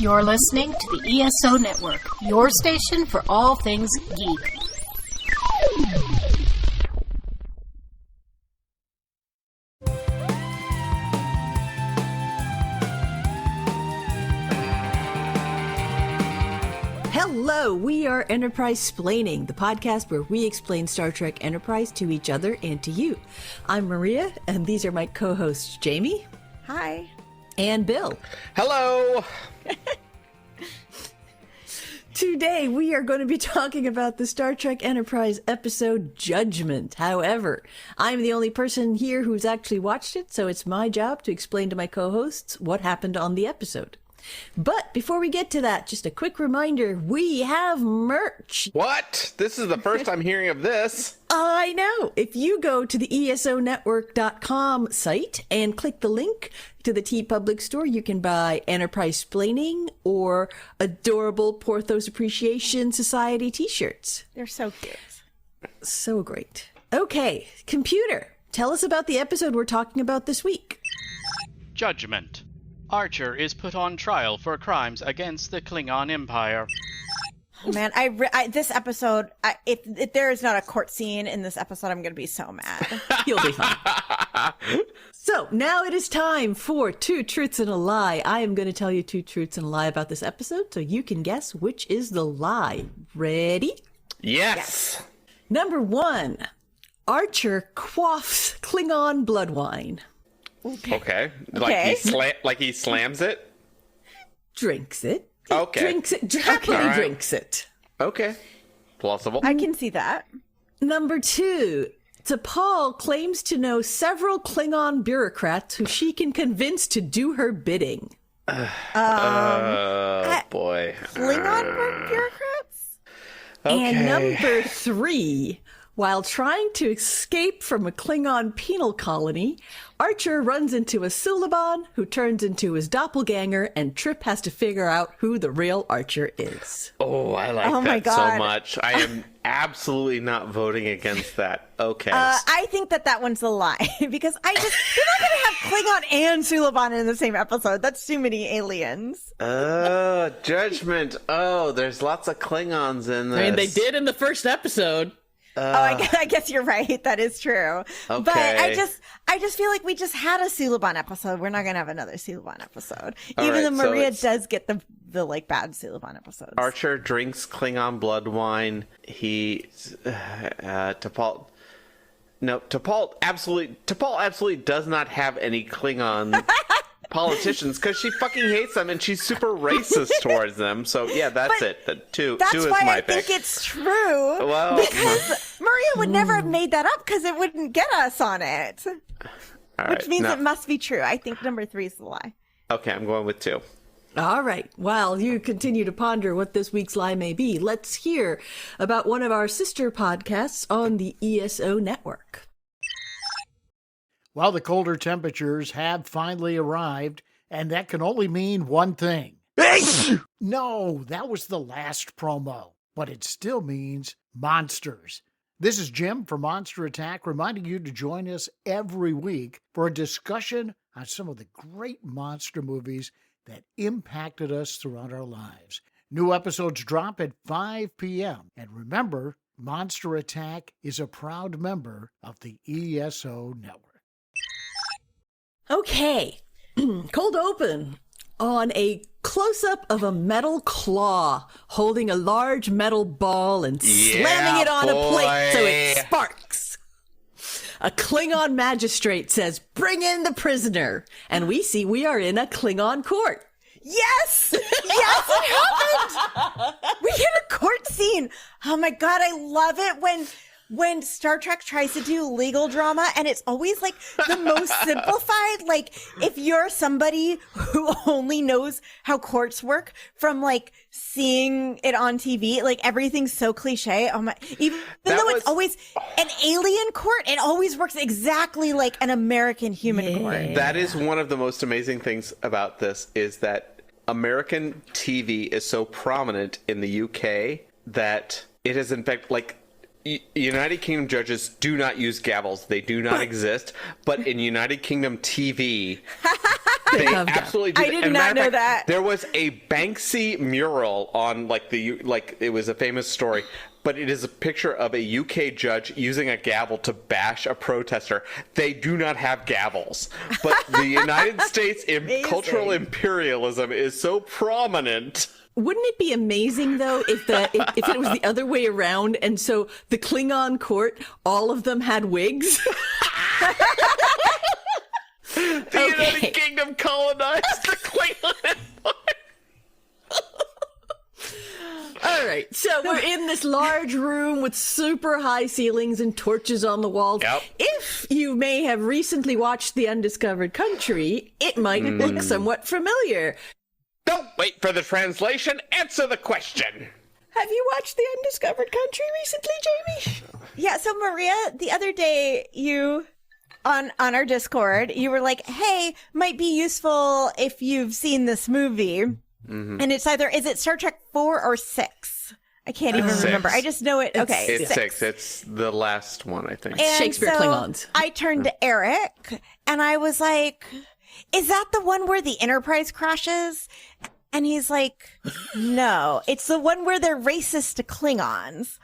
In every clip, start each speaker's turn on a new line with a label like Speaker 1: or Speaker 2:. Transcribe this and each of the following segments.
Speaker 1: You're listening to the ESO Network, your station for all things geek.
Speaker 2: Hello, we are EnterpriseSplaining, the podcast where we explain Star Trek Enterprise to each other and to you. I'm Maria, and these are my co-hosts, Jamie.
Speaker 3: Hi.
Speaker 2: And Bill.
Speaker 4: Hello.
Speaker 2: Today, we are going to be talking about the Star Trek Enterprise episode Judgement. However, I'm the only person here who's actually watched it, so it's my job to explain to my co-hosts what happened on the episode. But before we get to that, just a quick reminder, we have merch.
Speaker 4: What? This is the first I'm hearing of this.
Speaker 2: I know. If you go to the ESOnetwork.com site and click the link to the TeePublic store, you can buy EnterpriseSplaining or adorable Porthos Appreciation Society t-shirts.
Speaker 3: They're so cute.
Speaker 2: So great. Okay, computer, tell us about the episode we're talking about this week.
Speaker 5: Judgement. Archer is put on trial for crimes against the Klingon Empire.
Speaker 3: Oh, man, this episode, if there is not a court scene in this episode, I'm going to be so mad.
Speaker 2: You'll be fine. So now it is time for Two Truths and a Lie. I am going to tell you two truths and a lie about this episode so you can guess which is the lie. Ready?
Speaker 4: Yes.
Speaker 2: Number one, Archer quaffs Klingon blood wine.
Speaker 4: Okay.
Speaker 3: Okay.
Speaker 4: Like he slams it?
Speaker 2: Drinks it.
Speaker 4: Okay.
Speaker 2: Drinks it. Happily
Speaker 4: All right.
Speaker 2: drinks it.
Speaker 4: Okay. Plausible.
Speaker 3: I can see that.
Speaker 2: Number two, T'Pol claims to know several Klingon bureaucrats who she can convince to do her bidding.
Speaker 4: Boy.
Speaker 3: Klingon bureaucrats?
Speaker 4: Okay.
Speaker 2: And number three, while trying to escape from a Klingon penal colony, Archer runs into a Suliban who turns into his doppelganger, and Trip has to figure out who the real Archer is.
Speaker 4: Oh, I like
Speaker 3: Oh my
Speaker 4: that so
Speaker 3: God.
Speaker 4: much. I am absolutely not voting against that. Okay.
Speaker 3: I think that one's a lie because they're not going to have Klingon and Suliban in the same episode. That's too many aliens.
Speaker 4: Oh, Judgment. Oh, there's lots of Klingons in this.
Speaker 6: I mean, they did in the first episode.
Speaker 3: I guess you're right. That is true.
Speaker 4: Okay.
Speaker 3: But I just feel like we just had a Suliban episode. We're not going to have another Suliban episode.
Speaker 4: All
Speaker 3: Even
Speaker 4: right,
Speaker 3: though
Speaker 4: so
Speaker 3: Maria
Speaker 4: it's-
Speaker 3: does get the like bad Suliban episodes.
Speaker 4: Archer drinks Klingon blood wine. T'Pol absolutely does not have any Klingon politicians because she fucking hates them and she's super racist towards them. So yeah, that's it. Two
Speaker 3: That's
Speaker 4: is
Speaker 3: why
Speaker 4: my
Speaker 3: I
Speaker 4: pick.
Speaker 3: think it's true.
Speaker 4: Well,
Speaker 3: because Maria would never have made that up because it wouldn't get us on it.
Speaker 4: all
Speaker 3: Which
Speaker 4: right,
Speaker 3: means
Speaker 4: no.
Speaker 3: it must be true. I think number 3 is the lie.
Speaker 4: Okay, I'm going with 2.
Speaker 2: All right. While you continue to ponder what this week's lie may be, let's hear about one of our sister podcasts on the ESO network.
Speaker 7: Well, the colder temperatures have finally arrived, and that can only mean one thing. No, that was the last promo, but it still means monsters. This is Jim from Monster Attack, reminding you to join us every week for a discussion on some of the great monster movies that impacted us throughout our lives. New episodes drop at 5 p.m. And remember, Monster Attack is a proud member of the ESO network.
Speaker 2: Okay. Cold open on a close-up of a metal claw holding a large metal ball and slamming it on a plate so it sparks. A Klingon magistrate says, "Bring in the prisoner." And we see we are in a Klingon court.
Speaker 3: Yes! Yes, it happened! We get a court scene. Oh my God, I love it when Star Trek tries to do legal drama and it's always like the most simplified. Like if you're somebody who only knows how courts work from like seeing it on TV, like everything's so cliche. Oh my, even though it's always an alien court, it always works exactly like an American human court.
Speaker 4: That is one of the most amazing things about this is that American TV is so prominent in the UK that it is in fact like United Kingdom judges do not use gavels. They do not exist. But in United Kingdom TV, They absolutely did.
Speaker 3: I did
Speaker 4: And
Speaker 3: not
Speaker 4: matter of
Speaker 3: know
Speaker 4: fact,
Speaker 3: that.
Speaker 4: There was a Banksy mural on it was a famous story, but it is a picture of a UK judge using a gavel to bash a protester. They do not have gavels, but the United States cultural imperialism is so prominent.
Speaker 2: Wouldn't it be amazing though if it was the other way around, and so the Klingon court, all of them had wigs?
Speaker 4: The United Kingdom colonized the Klingon Empire.
Speaker 2: All right, so we're in this large room with super high ceilings and torches on the walls.
Speaker 4: Yep.
Speaker 2: If you may have recently watched The Undiscovered Country, it might look somewhat familiar.
Speaker 4: Don't wait for the translation. Answer the question.
Speaker 2: Have you watched The Undiscovered Country recently, Jamie?
Speaker 3: Yeah, so Maria, the other day you on our Discord, you were like, "Hey, might be useful if you've seen this movie." And it's is it Star Trek 4 or 6? I can't even remember. I just know it. Okay,
Speaker 4: It's 6. It's the last one, I think.
Speaker 3: And
Speaker 2: Shakespeare Klingons.
Speaker 3: I turned to Eric and I was like, "Is that the one where the Enterprise crashes?" And he's like, "No, it's the one where they're racist to Klingons."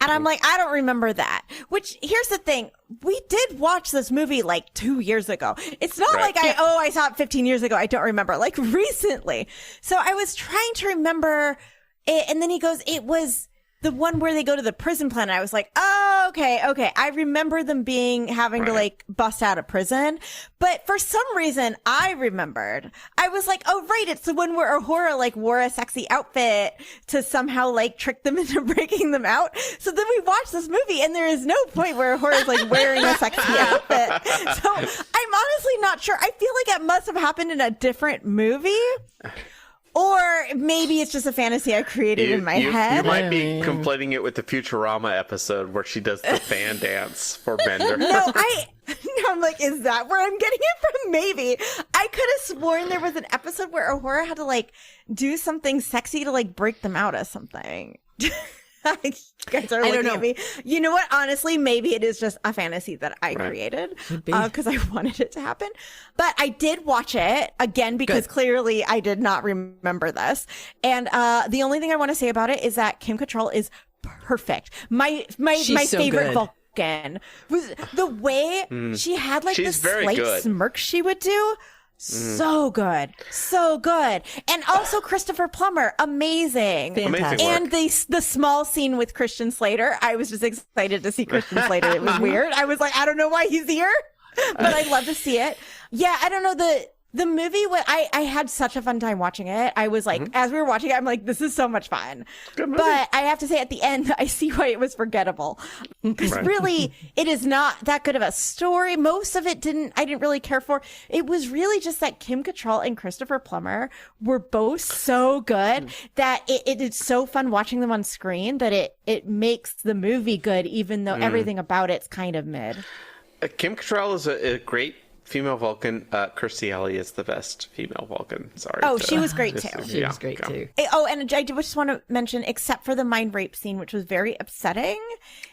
Speaker 3: And I'm like, "I don't remember that." Which, here's the thing. We did watch this movie like 2 years ago. It's not like I saw it 15 years ago. I don't remember. Like recently. So I was trying to remember it. And then he goes, "It was the one where they go to the prison planet." I was like, "Oh, okay. I remember them having to like bust out of prison." But for some reason, I remembered. I was like, "Oh, right. It's the one where Uhura like wore a sexy outfit to somehow like trick them into breaking them out." So then we watched this movie and there is no point where Uhura is like wearing a sexy outfit. So I'm honestly not sure. I feel like it must have happened in a different movie. Or maybe it's just a fantasy I created in my head.
Speaker 4: You might be conflating it with the Futurama episode where she does the fan dance for Bender.
Speaker 3: No, I'm like, is that where I'm getting it from? Maybe. I could have sworn there was an episode where Uhura had to like do something sexy to like break them out of something. You guys are looking at me. You know what? Honestly, maybe it is just a fantasy that I created because I wanted it to happen. But I did watch it again because clearly I did not remember this. And the only thing I want to say about it is that Kim Cattrall is perfect. My favorite Vulcan was the way she had like this slight smirk she would do. So good. And also Christopher Plummer, amazing.
Speaker 2: Fantastic.
Speaker 3: And the small scene with Christian Slater, I was just excited to see Christian Slater. It was weird. I was like, I don't know why he's here, but I'd love to see it. Yeah, I don't know, the movie, I had such a fun time watching it. I was like, as we were watching it, I'm like, this is so much fun. But I have to say at the end, I see why it was forgettable. Because really, it is not that good of a story. Most of it I didn't really care for. It was really just that Kim Cattrall and Christopher Plummer were both so good that it is so fun watching them on screen that it makes the movie good, even though everything about it's kind of mid.
Speaker 4: Kim Cattrall is a great female Vulcan. Kirstie Alley is the best female Vulcan. Sorry.
Speaker 3: Oh, she was great too.
Speaker 2: She was great too.
Speaker 3: Oh, and I just want to mention, except for the mind rape scene, which was very upsetting.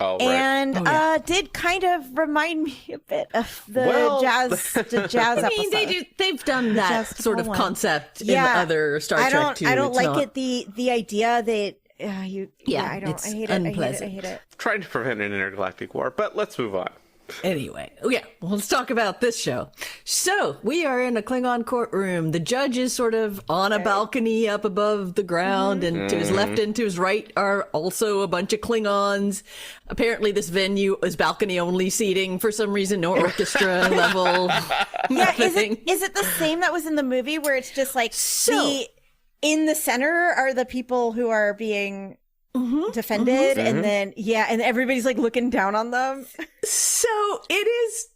Speaker 4: Oh, right.
Speaker 3: And did kind of remind me a bit of the jazz
Speaker 2: I mean,
Speaker 3: episode.
Speaker 2: they've done that sort of concept in other Star Trek too.
Speaker 3: I don't like it. The idea that I hate
Speaker 2: unpleasant.
Speaker 3: I hate it.
Speaker 4: Trying to prevent an intergalactic war, but let's move on.
Speaker 2: Anyway, let's talk about this show. So, we are in a Klingon courtroom. The judge is sort of on a balcony up above the ground, and to his left and to his right are also a bunch of Klingons. Apparently, this venue is balcony-only seating for some reason, no orchestra level.
Speaker 3: Yeah, is it the same that was in the movie where it's just like in the center are the people who are being defended, and then and everybody's like looking down on them.
Speaker 2: So it is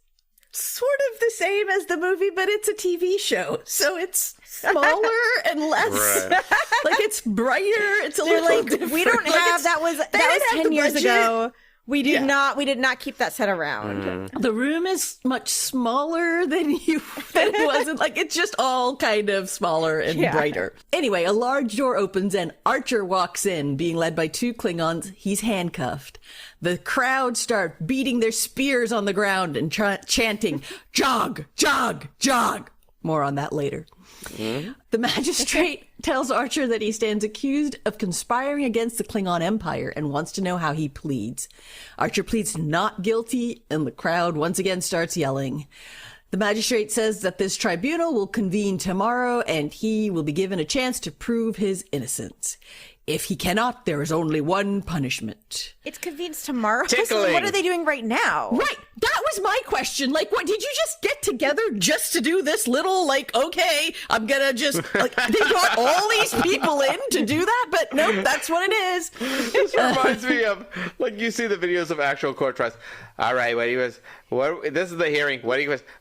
Speaker 2: sort of the same as the movie, but it's a TV show, so it's smaller and less like it's brighter. It's a little different.
Speaker 3: We don't have that was 10 years ago. We did not keep that set around.
Speaker 2: The room is much smaller than it wasn't. Like, it's just all kind of smaller and brighter. Anyway, a large door opens and Archer walks in, being led by two Klingons. He's handcuffed. The crowd start beating their spears on the ground and chanting, "Jog, jog, jog." More on that later. The magistrate tells Archer that he stands accused of conspiring against the Klingon Empire and wants to know how he pleads. Archer pleads not guilty, and the crowd once again starts yelling. The magistrate says that this tribunal will convene tomorrow and he will be given a chance to prove his innocence. If he cannot, there is only one punishment.
Speaker 3: It convenes tomorrow. So
Speaker 4: Tickling.
Speaker 3: what are they doing right now?
Speaker 2: Right. That was my question. Like, what, did you just get together just to do this little, like, okay, I'm gonna just, like, they brought all these people in to do that? But nope, that's what it is.
Speaker 4: This reminds me of, like, you see the videos of actual court trials. All right, this is the hearing.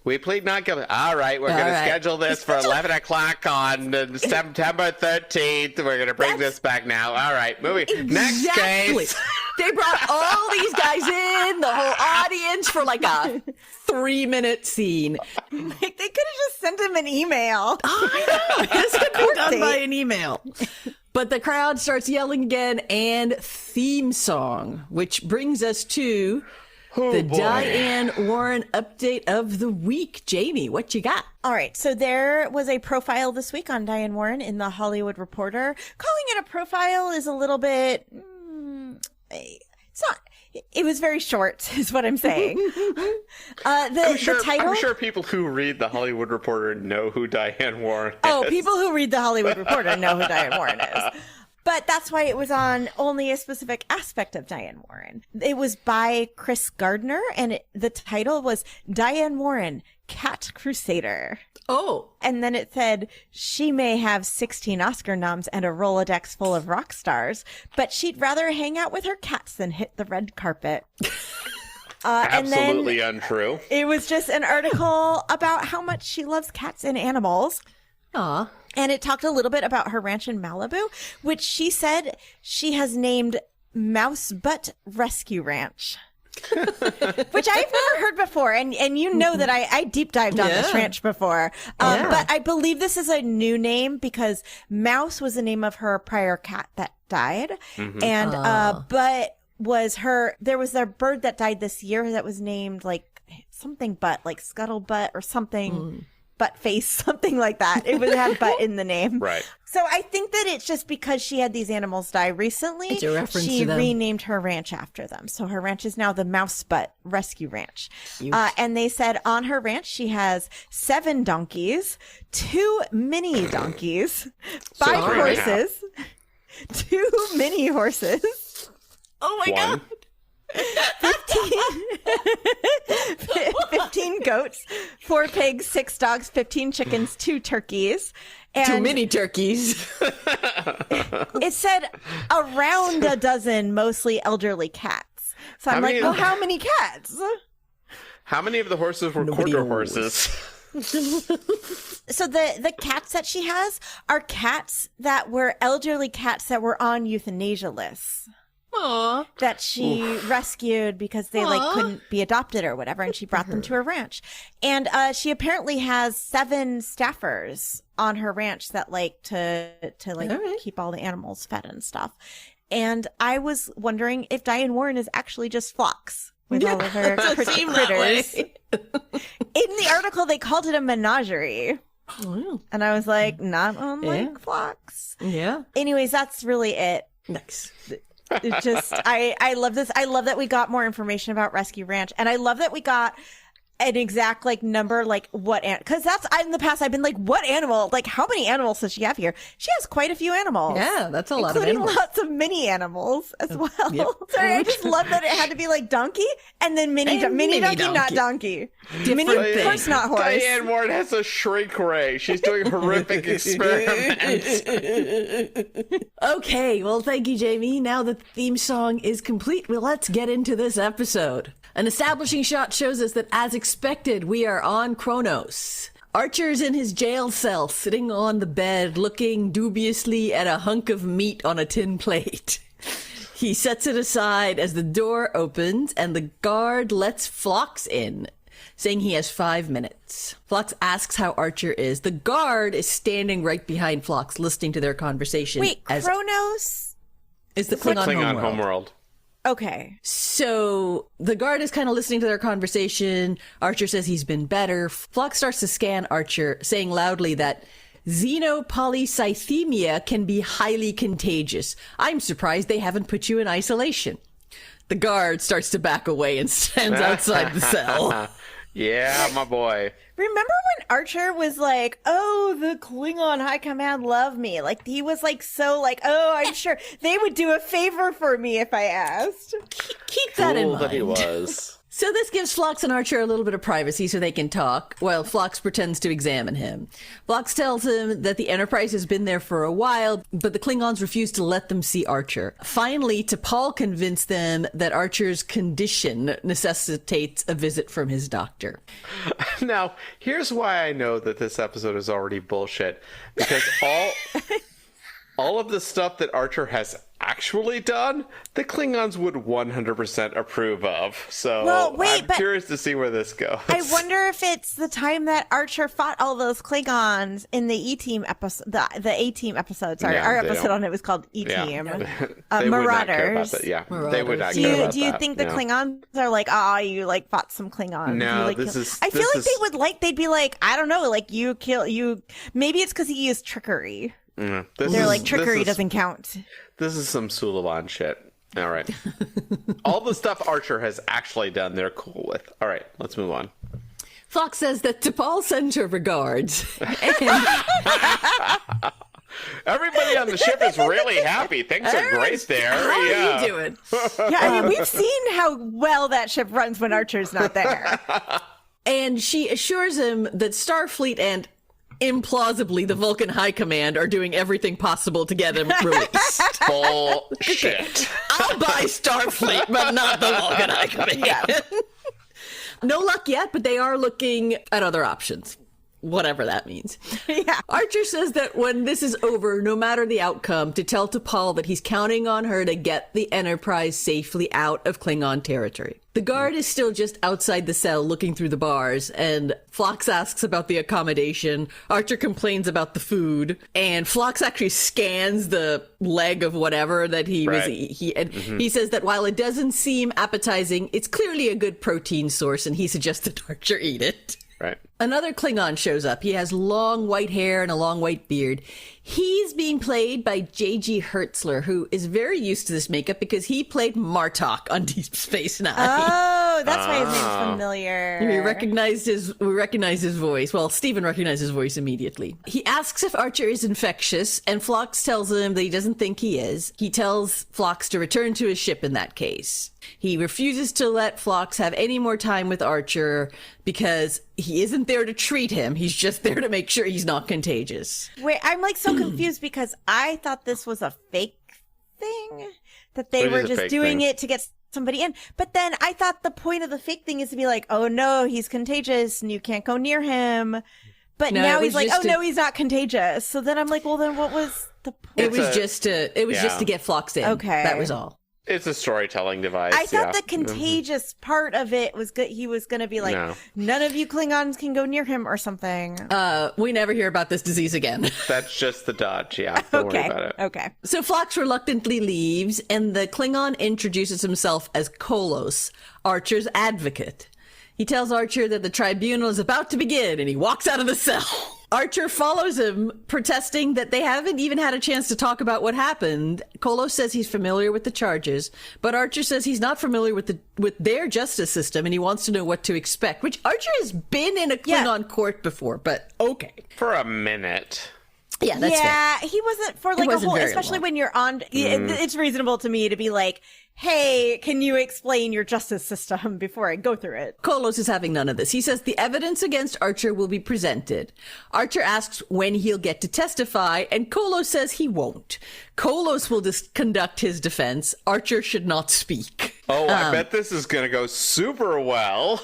Speaker 4: We plead not guilty. All right, we're going to schedule this for 11 o'clock on September 13th. We're going to bring this back now. All right, moving. Next case.
Speaker 2: They brought all these guys in, the whole audience, for like a 3-minute scene.
Speaker 3: Like, they could have just sent him an email.
Speaker 2: I know. This could be done by an email. But the crowd starts yelling again, and theme song, which brings us to the Diane Warren update of the week. Jamie, what you got?
Speaker 3: All right. So there was a profile this week on Diane Warren in the Hollywood Reporter. Calling it a profile is a little bit... it's not... It was very short, is what I'm saying. The title...
Speaker 4: I'm sure people who read the Hollywood Reporter know who Diane Warren is.
Speaker 3: Oh, people who read the Hollywood Reporter know who Diane Warren is. But that's why it was on only a specific aspect of Diane Warren. It was by Chris Gardner, and the title was Diane Warren, Cat Crusader.
Speaker 2: Oh.
Speaker 3: And then it said, she may have 16 Oscar noms and a Rolodex full of rock stars, but she'd rather hang out with her cats than hit the red carpet.
Speaker 4: Absolutely untrue.
Speaker 3: It was just an article about how much she loves cats and animals.
Speaker 2: Aw.
Speaker 3: And it talked a little bit about her ranch in Malibu, which she said she has named Mouse Butt Rescue Ranch. Which I've never heard before. And you know that I deep dived on this ranch before. But I believe this is a new name because Mouse was the name of her prior cat that died. And, but there was a bird that died this year that was named like something butt, like Scuttlebutt or something. Butt face, something like that. It would have butt in the name.
Speaker 4: Right.
Speaker 3: So I think that it's just because she had these animals die recently.
Speaker 2: It's a reference
Speaker 3: she
Speaker 2: to them.
Speaker 3: renamed her ranch after them. So her ranch is now the Mouse Butt Rescue Ranch. And they said on her ranch she has 7 donkeys, 2 mini donkeys, 5 horses, 2 mini horses.
Speaker 2: Oh my God.
Speaker 3: 15 goats, 4 pigs, 6 dogs, 15 chickens, 2 turkeys. And
Speaker 2: 2 mini turkeys.
Speaker 3: it said around a dozen mostly elderly cats. So I'm like, how many cats?
Speaker 4: How many of the horses were quarter horses?
Speaker 3: So the cats that she has are cats that were elderly cats that were on euthanasia lists.
Speaker 2: Aww.
Speaker 3: That she rescued because they couldn't be adopted or whatever, and she brought them to her ranch. And she apparently has 7 staffers on her ranch that like to keep all the animals fed and stuff. And I was wondering if Diane Warren is actually just Phlox with all of her critters. In the article, they called it a menagerie.
Speaker 2: Oh.
Speaker 3: And I was like, not unlike Phlox.
Speaker 2: Yeah.
Speaker 3: Anyways, that's really it.
Speaker 2: Nice.
Speaker 3: It's just, I love this. I love that we got more information about Rescue Ranch. And I love that we got an exact like number, like what, because in the past I've been like, what animal, like how many animals does she have here? She has quite a few animals.
Speaker 2: Yeah, that's a lot of animals.
Speaker 3: Including lots of mini animals as well.
Speaker 2: Yep.
Speaker 3: Sorry, I just love that it had to be like donkey and then mini donkey, not donkey. Mini horse, not horse.
Speaker 4: Diane Warren has a shrink ray. She's doing horrific experiments.
Speaker 2: Okay, well, thank you, Jamie. Now that the theme song is complete, well, let's get into this episode. An establishing shot shows us that, as expected, we are on Kronos. Archer's in his jail cell, sitting on the bed, looking dubiously at a hunk of meat on a tin plate. He sets it aside as the door opens, and the guard lets Phlox in, saying he has 5 minutes. Phlox asks how Archer is. The guard is standing right behind Phlox, listening to their conversation.
Speaker 3: Wait, Kronos
Speaker 2: is the Klingon homeworld.
Speaker 3: Okay.
Speaker 2: So the guard is kind of listening to their conversation. Archer says he's been better. Phlox starts to scan Archer, saying loudly that xenopolycythemia can be highly contagious. I'm surprised they haven't put you in isolation. The guard starts to back away and stands outside the cell.
Speaker 4: Yeah, my boy.
Speaker 3: Remember when Archer was like, oh, the Klingon High Command love me? Like, he was like, so like, oh, I'm sure they would do a favor for me if I asked.
Speaker 2: Keep that in
Speaker 4: Fool
Speaker 2: mind.
Speaker 4: that he was.
Speaker 2: So this gives Phlox and Archer a little bit of privacy so they can talk, while Phlox pretends to examine him. Phlox tells him that the Enterprise has been there for a while, but the Klingons refuse to let them see Archer. Finally, T'Pol convinced them that Archer's condition necessitates a visit from his doctor.
Speaker 4: Now, here's why I know that this episode is already bullshit. Because all of the stuff that Archer has actually done, the Klingons would 100% approve of. So
Speaker 3: Well, wait,
Speaker 4: I'm
Speaker 3: but-
Speaker 4: curious to see where this goes.
Speaker 3: I wonder if it's the time that Archer fought all those Klingons in the E-Team episode, the A-Team episode. Sorry,
Speaker 4: Yeah,
Speaker 3: our
Speaker 4: they
Speaker 3: episode
Speaker 4: don't-
Speaker 3: on it was called E-Team.
Speaker 4: They would not care about
Speaker 3: Marauders.
Speaker 4: that. Yeah,
Speaker 2: Marauders.
Speaker 4: they would not
Speaker 3: Do
Speaker 4: care
Speaker 3: you,
Speaker 4: about
Speaker 3: do you
Speaker 4: that.
Speaker 3: think the
Speaker 4: No.
Speaker 3: Klingons are like, you like fought some Klingons?
Speaker 4: No,
Speaker 3: You, like,
Speaker 4: this
Speaker 3: kill-"
Speaker 4: is-
Speaker 3: I feel
Speaker 4: this
Speaker 3: like
Speaker 4: is-
Speaker 3: they would like. They'd be like, I don't know, like you kill you. Maybe it's because he used trickery.
Speaker 4: This
Speaker 3: They're
Speaker 4: is-
Speaker 3: like trickery
Speaker 4: this is-
Speaker 3: doesn't count.
Speaker 4: This is some Suliban shit. All right. All the stuff Archer has actually done, they're cool with. All right, let's move on.
Speaker 2: Phlox says that T'Pol sends her regards. And
Speaker 4: Everybody on the ship is really happy. Things are great there.
Speaker 2: how
Speaker 4: yeah.
Speaker 2: are you doing?
Speaker 3: Yeah, I mean, we've seen how well that ship runs when Archer's not there.
Speaker 2: And she assures him that Starfleet and implausibly the Vulcan High Command are doing everything possible to get him released.
Speaker 4: Bullshit.
Speaker 2: I'll buy Starfleet, but not the Vulcan High Command. No luck yet, but they are looking at other options. Whatever that means.
Speaker 3: Yeah.
Speaker 2: Archer says that when this is over, no matter the outcome, to tell T'Pol that he's counting on her to get the Enterprise safely out of Klingon territory. The guard is still just outside the cell looking through the bars, and Phlox asks about the accommodation. Archer complains about the food, and Phlox actually scans the leg of whatever that he was.
Speaker 4: Right.
Speaker 2: He says that while it doesn't seem appetizing, it's clearly a good protein source, and he suggests that Archer eat it.
Speaker 4: Right.
Speaker 2: Another Klingon shows up. He has long white hair and a long white beard. He's being played by J.G. Hertzler, who is very used to this makeup because he played Martok on Deep Space Nine.
Speaker 3: Oh, that's why his name's familiar.
Speaker 2: We recognize his voice. Well, Steven recognized his voice immediately. He asks if Archer is infectious, and Phlox tells him that he doesn't think he is. He tells Phlox to return to his ship in that case. He refuses to let Phlox have any more time with Archer because he isn't there to treat him. He's just there to make sure he's not contagious.
Speaker 3: Wait, I'm like so confused because I thought this was a fake thing, that they
Speaker 4: It
Speaker 3: were
Speaker 4: is a
Speaker 3: just
Speaker 4: fake
Speaker 3: doing
Speaker 4: thing.
Speaker 3: it to get somebody in. But then I thought the point of the fake thing is to be like, oh no, he's contagious and you can't go near him. But
Speaker 2: No,
Speaker 3: now
Speaker 2: it
Speaker 3: he's
Speaker 2: was
Speaker 3: like,
Speaker 2: just
Speaker 3: oh no, he's not contagious. So then I'm like, well then what was the point?
Speaker 2: It was just to get Phlox in.
Speaker 3: Okay.
Speaker 2: That was all.
Speaker 4: It's a storytelling device.
Speaker 3: I thought
Speaker 4: yeah.
Speaker 3: the contagious part of it was good. He was going to be like,
Speaker 4: No.
Speaker 3: none of you Klingons can go near him or something.
Speaker 2: We never hear about this disease again.
Speaker 4: That's just the dodge. Yeah. Don't worry
Speaker 3: Okay.
Speaker 4: about it.
Speaker 3: Okay.
Speaker 2: So Phlox reluctantly leaves, and the Klingon introduces himself as Kolos, Archer's advocate. He tells Archer that the tribunal is about to begin, and he walks out of the cell. Archer follows him, protesting that they haven't even had a chance to talk about what happened. Kolos says he's familiar with the charges, but Archer says he's not familiar with their justice system, and he wants to know what to expect, which Archer has been in a Klingon court before, but okay.
Speaker 4: For a minute.
Speaker 2: Yeah, that's fair.
Speaker 3: He wasn't for like a
Speaker 2: wasn't
Speaker 3: whole,
Speaker 2: very
Speaker 3: especially
Speaker 2: long.
Speaker 3: when you're on, it's reasonable to me to be like, hey, can you explain your justice system before I go through it?
Speaker 2: Kolos is having none of this. He says the evidence against Archer will be presented. Archer asks when he'll get to testify, and Kolos says he won't. Kolos will conduct his defense. Archer should not speak.
Speaker 4: Oh, I bet this is going to go super well.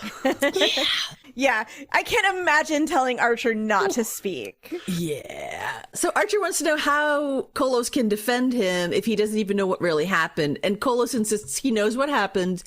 Speaker 3: Yeah, I can't imagine telling Archer not to speak.
Speaker 2: Yeah. So Archer wants to know how Kolos can defend him if he doesn't even know what really happened. And Kolos insists he knows what happened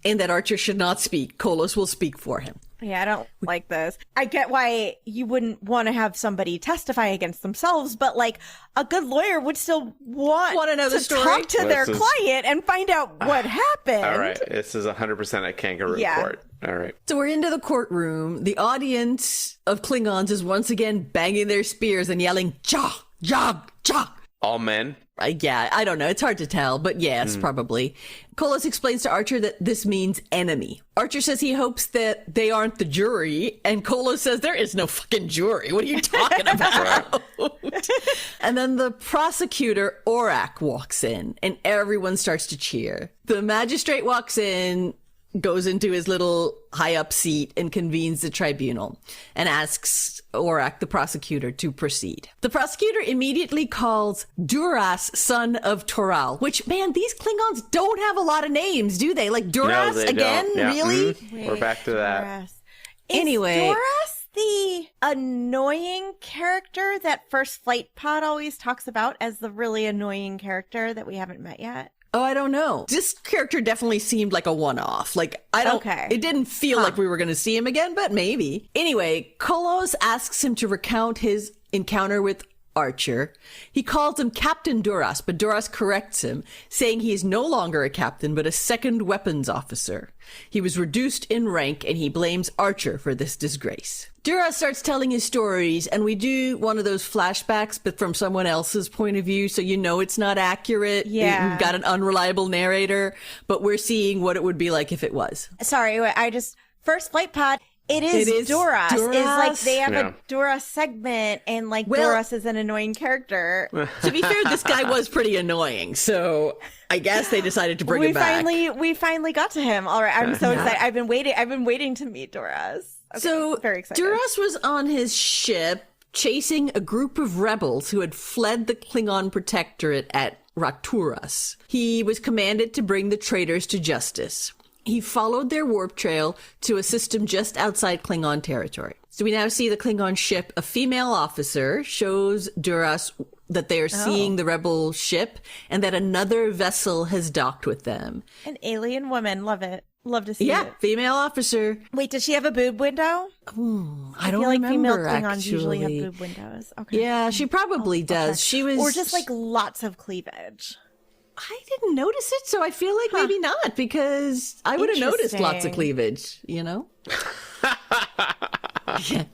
Speaker 2: and that Archer should not speak. Kolos will speak for him.
Speaker 3: Yeah, I don't like this. I get why you wouldn't want to have somebody testify against themselves, but like a good lawyer would still want
Speaker 2: to know the story.
Speaker 3: Talk to their client and find out what happened.
Speaker 4: All right, this is 100% a kangaroo court. All right.
Speaker 2: So we're into the courtroom. The audience of Klingons is once again banging their spears and yelling, "Jog, jog, jog."
Speaker 4: All men?
Speaker 2: Yeah, I don't know. It's hard to tell, but yes, probably. Kolos explains to Archer that this means enemy. Archer says he hopes that they aren't the jury, and Kolos says there is no fucking jury. What are you talking about? And then the prosecutor, Orak, walks in, and everyone starts to cheer. The magistrate walks in, goes into his little high-up seat and convenes the tribunal and asks Orak, the prosecutor, to proceed. The prosecutor immediately calls Duras, son of Toral, which, man, these Klingons don't have a lot of names, do they? Like Duras
Speaker 4: No, they
Speaker 2: again?
Speaker 4: don't. Yeah.
Speaker 2: Really?
Speaker 3: Wait,
Speaker 4: We're back to that.
Speaker 3: Doras.
Speaker 2: Anyway.
Speaker 3: Is Doras the annoying character that First Flight Pod always talks about as the really annoying character that we haven't met yet?
Speaker 2: Oh, I don't know. This character definitely seemed like a one-off. Like, I don't, it didn't feel like we were going to see him again, but maybe. Anyway, Kolos asks him to recount his encounter with Archer. He calls him Captain Duras, but Duras corrects him, saying he is no longer a captain, but a second weapons officer. He was reduced in rank, and he blames Archer for this disgrace. Duras starts telling his stories, and we do one of those flashbacks, but from someone else's point of view, so you know it's not accurate.
Speaker 3: Yeah.
Speaker 2: We've got an unreliable narrator, but we're seeing what it would be like if it was.
Speaker 3: Sorry, First Flight Pod, it is Duras. It's like they have a Duras segment, and like Duras is an annoying character.
Speaker 2: To be fair, this guy was pretty annoying, so I guess they decided to bring him back.
Speaker 3: We finally got to him. All right, I'm so excited. I've been waiting to meet Duras. Okay,
Speaker 2: so
Speaker 3: very excited.
Speaker 2: Duras was on his ship chasing a group of rebels who had fled the Klingon protectorate at Rakturas. He was commanded to bring the traitors to justice. He followed their warp trail to a system just outside Klingon territory. So we now see the Klingon ship. A female officer shows Duras that they are seeing the rebel ship and that another vessel has docked with them.
Speaker 3: An alien woman. Love it. Love to see it.
Speaker 2: Yeah, female officer.
Speaker 3: Wait, does she have a boob window?
Speaker 2: I don't
Speaker 3: feel like female
Speaker 2: remember,
Speaker 3: Klingons
Speaker 2: actually.
Speaker 3: usually have boob windows. Okay.
Speaker 2: Yeah, she probably does. She was...
Speaker 3: Or just like lots of cleavage.
Speaker 2: I didn't notice it, so I feel like maybe not, because I would have noticed lots of cleavage, you know?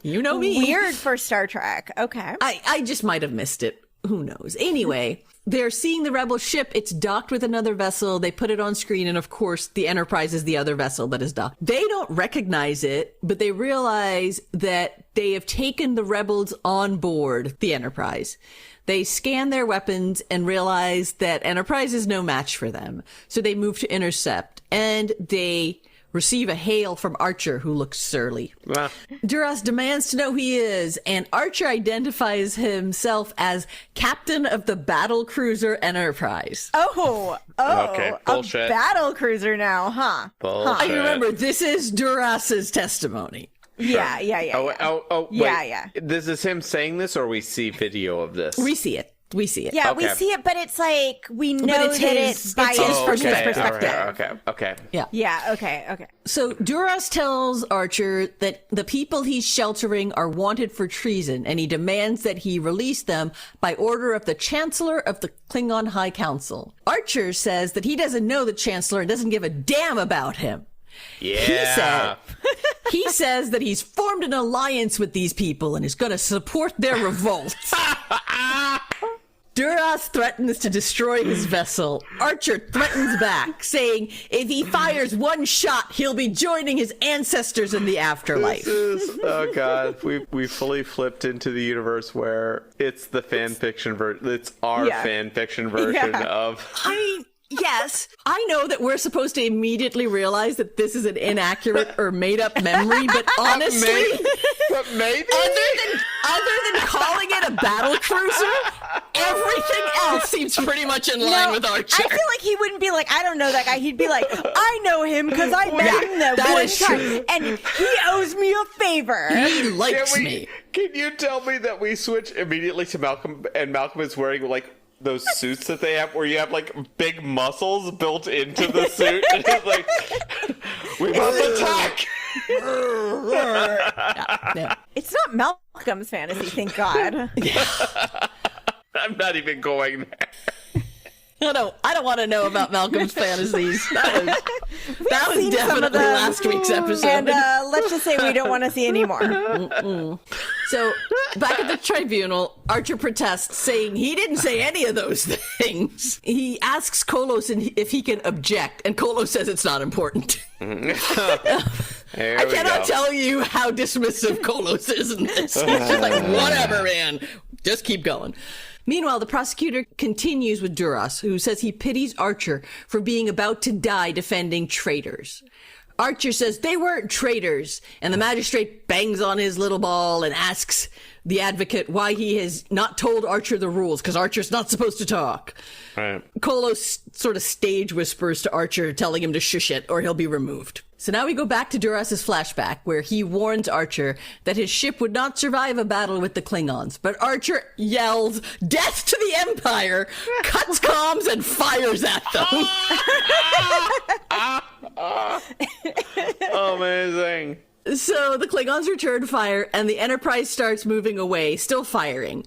Speaker 2: You know me.
Speaker 3: Weird for Star Trek. Okay.
Speaker 2: I just might have missed it. Who knows? Anyway, they're seeing the rebel ship. It's docked with another vessel. They put it on screen, and of course, the Enterprise is the other vessel that is docked. They don't recognize it, but they realize that they have taken the rebels on board the Enterprise. They scan their weapons and realize that Enterprise is no match for them. So they move to intercept, and they receive a hail from Archer, who looks surly. Duras demands to know who he is, and Archer identifies himself as captain of the battle cruiser Enterprise.
Speaker 4: Okay, bullshit.
Speaker 3: A battle cruiser now, huh?
Speaker 4: Bullshit.
Speaker 2: I remember, this is Duras's testimony.
Speaker 3: Yeah.
Speaker 4: Wait.
Speaker 3: Yeah.
Speaker 4: This is him saying this, or we see video of this?
Speaker 2: We see it.
Speaker 3: Yeah, we see it, but it's like we know
Speaker 2: it's
Speaker 3: that
Speaker 2: his-
Speaker 3: it's by
Speaker 2: it's his
Speaker 3: his
Speaker 2: perspective.
Speaker 3: perspective.
Speaker 4: Okay.
Speaker 3: Yeah, okay.
Speaker 2: So Duras tells Archer that the people he's sheltering are wanted for treason, and he demands that he release them by order of the Chancellor of the Klingon High Council. Archer says that he doesn't know the Chancellor and doesn't give a damn about him.
Speaker 4: Yeah.
Speaker 2: He says that he's formed an alliance with these people and is going to support their revolt. Duras threatens to destroy his vessel. Archer threatens back, saying if he fires one shot, he'll be joining his ancestors in the afterlife.
Speaker 4: Oh god, we fully flipped into the universe where it's the fan fiction version. It's our fan fiction version of.
Speaker 2: Yes, I know that we're supposed to immediately realize that this is an inaccurate or made-up memory, but honestly,
Speaker 4: maybe
Speaker 2: other than calling it a battle cruiser, everything else seems pretty much in line with Archer.
Speaker 3: I feel like he wouldn't be like, I don't know that guy. He'd be like, I know him because I met him that one time, and he owes me a favor.
Speaker 2: He likes me.
Speaker 4: Can you tell me that we switch immediately to Malcolm, and Malcolm is wearing like those suits that they have where you have like big muscles built into the suit, and it's like, we must attack.
Speaker 2: Yeah.
Speaker 3: It's not Malcolm's fantasy, thank God.
Speaker 4: I'm not even going there.
Speaker 2: I don't want to know about Malcolm's fantasies. That was
Speaker 3: seen some of
Speaker 2: definitely
Speaker 3: them.
Speaker 2: last week's episode.
Speaker 3: And let's just say we don't want to see any more.
Speaker 2: So, back at the tribunal, Archer protests, saying he didn't say any of those things. He asks Kolos if he can object, and Kolos says it's not important. I cannot tell you how dismissive Kolos is in this. It's just like, whatever, man. Just keep going. Meanwhile, the prosecutor continues with Duras, who says he pities Archer for being about to die defending traitors. Archer says they weren't traitors, and the magistrate bangs on his little ball and asks the advocate why he has not told Archer the rules, because Archer's not supposed to talk.
Speaker 4: Right.
Speaker 2: Kolos sort of stage whispers to Archer, telling him to shush it or he'll be removed. So now we go back to Duras' flashback, where he warns Archer that his ship would not survive a battle with the Klingons. But Archer yells, "Death to the Empire!" cuts comms and fires at them.
Speaker 4: Amazing.
Speaker 2: So the Klingons return fire, and the Enterprise starts moving away, still firing.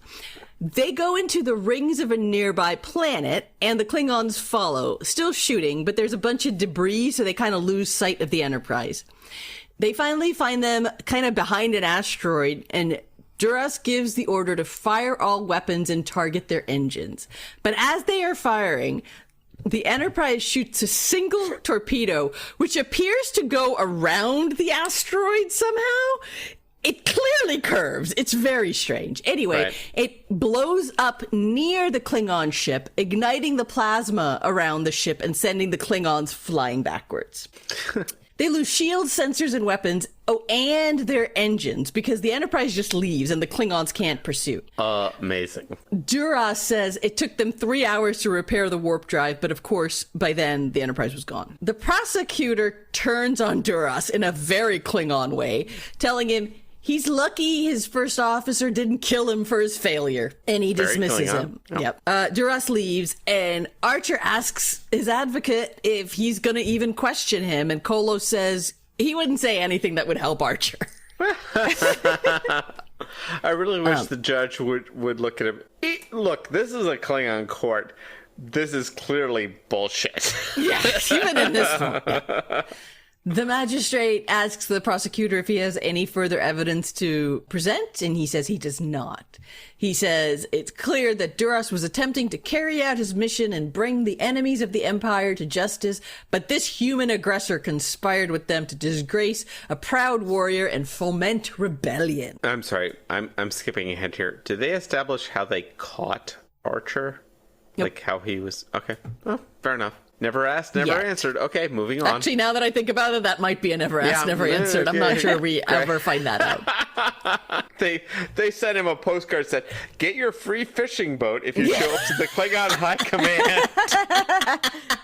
Speaker 2: They go into the rings of a nearby planet, and the Klingons follow, still shooting, but there's a bunch of debris, so they kind of lose sight of the Enterprise. They finally find them kind of behind an asteroid, and Duras gives the order to fire all weapons and target their engines. But as they are firing, the Enterprise shoots a single torpedo, which appears to go around the asteroid somehow. It clearly curves. It's very strange. Anyway, It blows up near the Klingon ship, igniting the plasma around the ship and sending the Klingons flying backwards. They lose shields, sensors, and weapons. Oh, and their engines, because the Enterprise just leaves and the Klingons can't pursue.
Speaker 4: Amazing.
Speaker 2: Duras says it took them 3 hours to repair the warp drive, but of course, by then, the Enterprise was gone. The prosecutor turns on Duras in a very Klingon way, telling him he's lucky his first officer didn't kill him for his failure, and he dismisses him. Yep. Duras leaves, and Archer asks his advocate if he's going to even question him, and Kolos says he wouldn't say anything that would help Archer.
Speaker 4: I really wish the judge would look at him. Look, this is a Klingon court. This is clearly bullshit.
Speaker 2: Yeah, even in this one. Yeah. The magistrate asks the prosecutor if he has any further evidence to present, and he says he does not. He says it's clear that Duras was attempting to carry out his mission and bring the enemies of the Empire to justice, but this human aggressor conspired with them to disgrace a proud warrior and foment rebellion.
Speaker 4: I'm sorry, I'm skipping ahead here. Did they establish how they caught Archer?
Speaker 2: Nope.
Speaker 4: Like how he was... Okay, well, fair enough. Never asked, never answered. Okay, moving on.
Speaker 2: Actually, now that I think about it, that might be a never asked, never answered. I'm not sure we ever find that out.
Speaker 4: They sent him a postcard that said, "Get your free fishing boat if you show up to the Klingon High Command."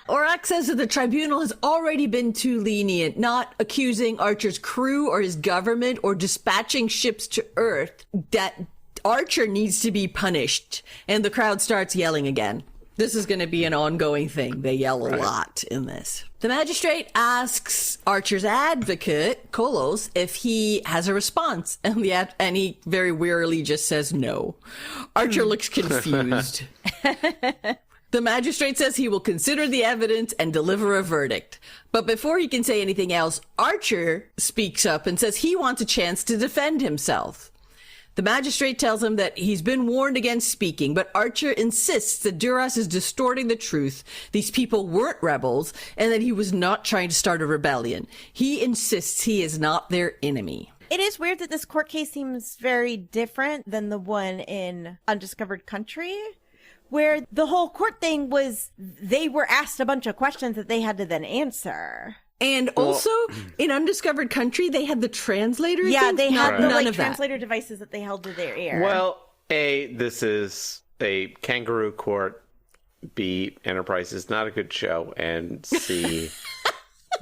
Speaker 2: Orak says that the tribunal has already been too lenient, not accusing Archer's crew or his government or dispatching ships to Earth, that Archer needs to be punished. And the crowd starts yelling again. This is going to be an ongoing thing. They yell a lot in this. The magistrate asks Archer's advocate, Kolos, if he has a response. And he very wearily just says no. Archer looks confused. The magistrate says he will consider the evidence and deliver a verdict. But before he can say anything else, Archer speaks up and says he wants a chance to defend himself. The magistrate tells him that he's been warned against speaking, but Archer insists that Duras is distorting the truth. These people weren't rebels, and that he was not trying to start a rebellion. He insists he is not their enemy.
Speaker 3: It is weird that this court case seems very different than the one in Undiscovered Country, where the whole court thing was they were asked a bunch of questions that they had to then answer.
Speaker 2: And also, in Undiscovered Country, they had the translator.
Speaker 3: Yeah,
Speaker 2: things?
Speaker 3: they had the
Speaker 2: none of
Speaker 3: translator devices that they held to their ear.
Speaker 4: Well, A, this is a kangaroo court. B, Enterprise is not a good show. And C,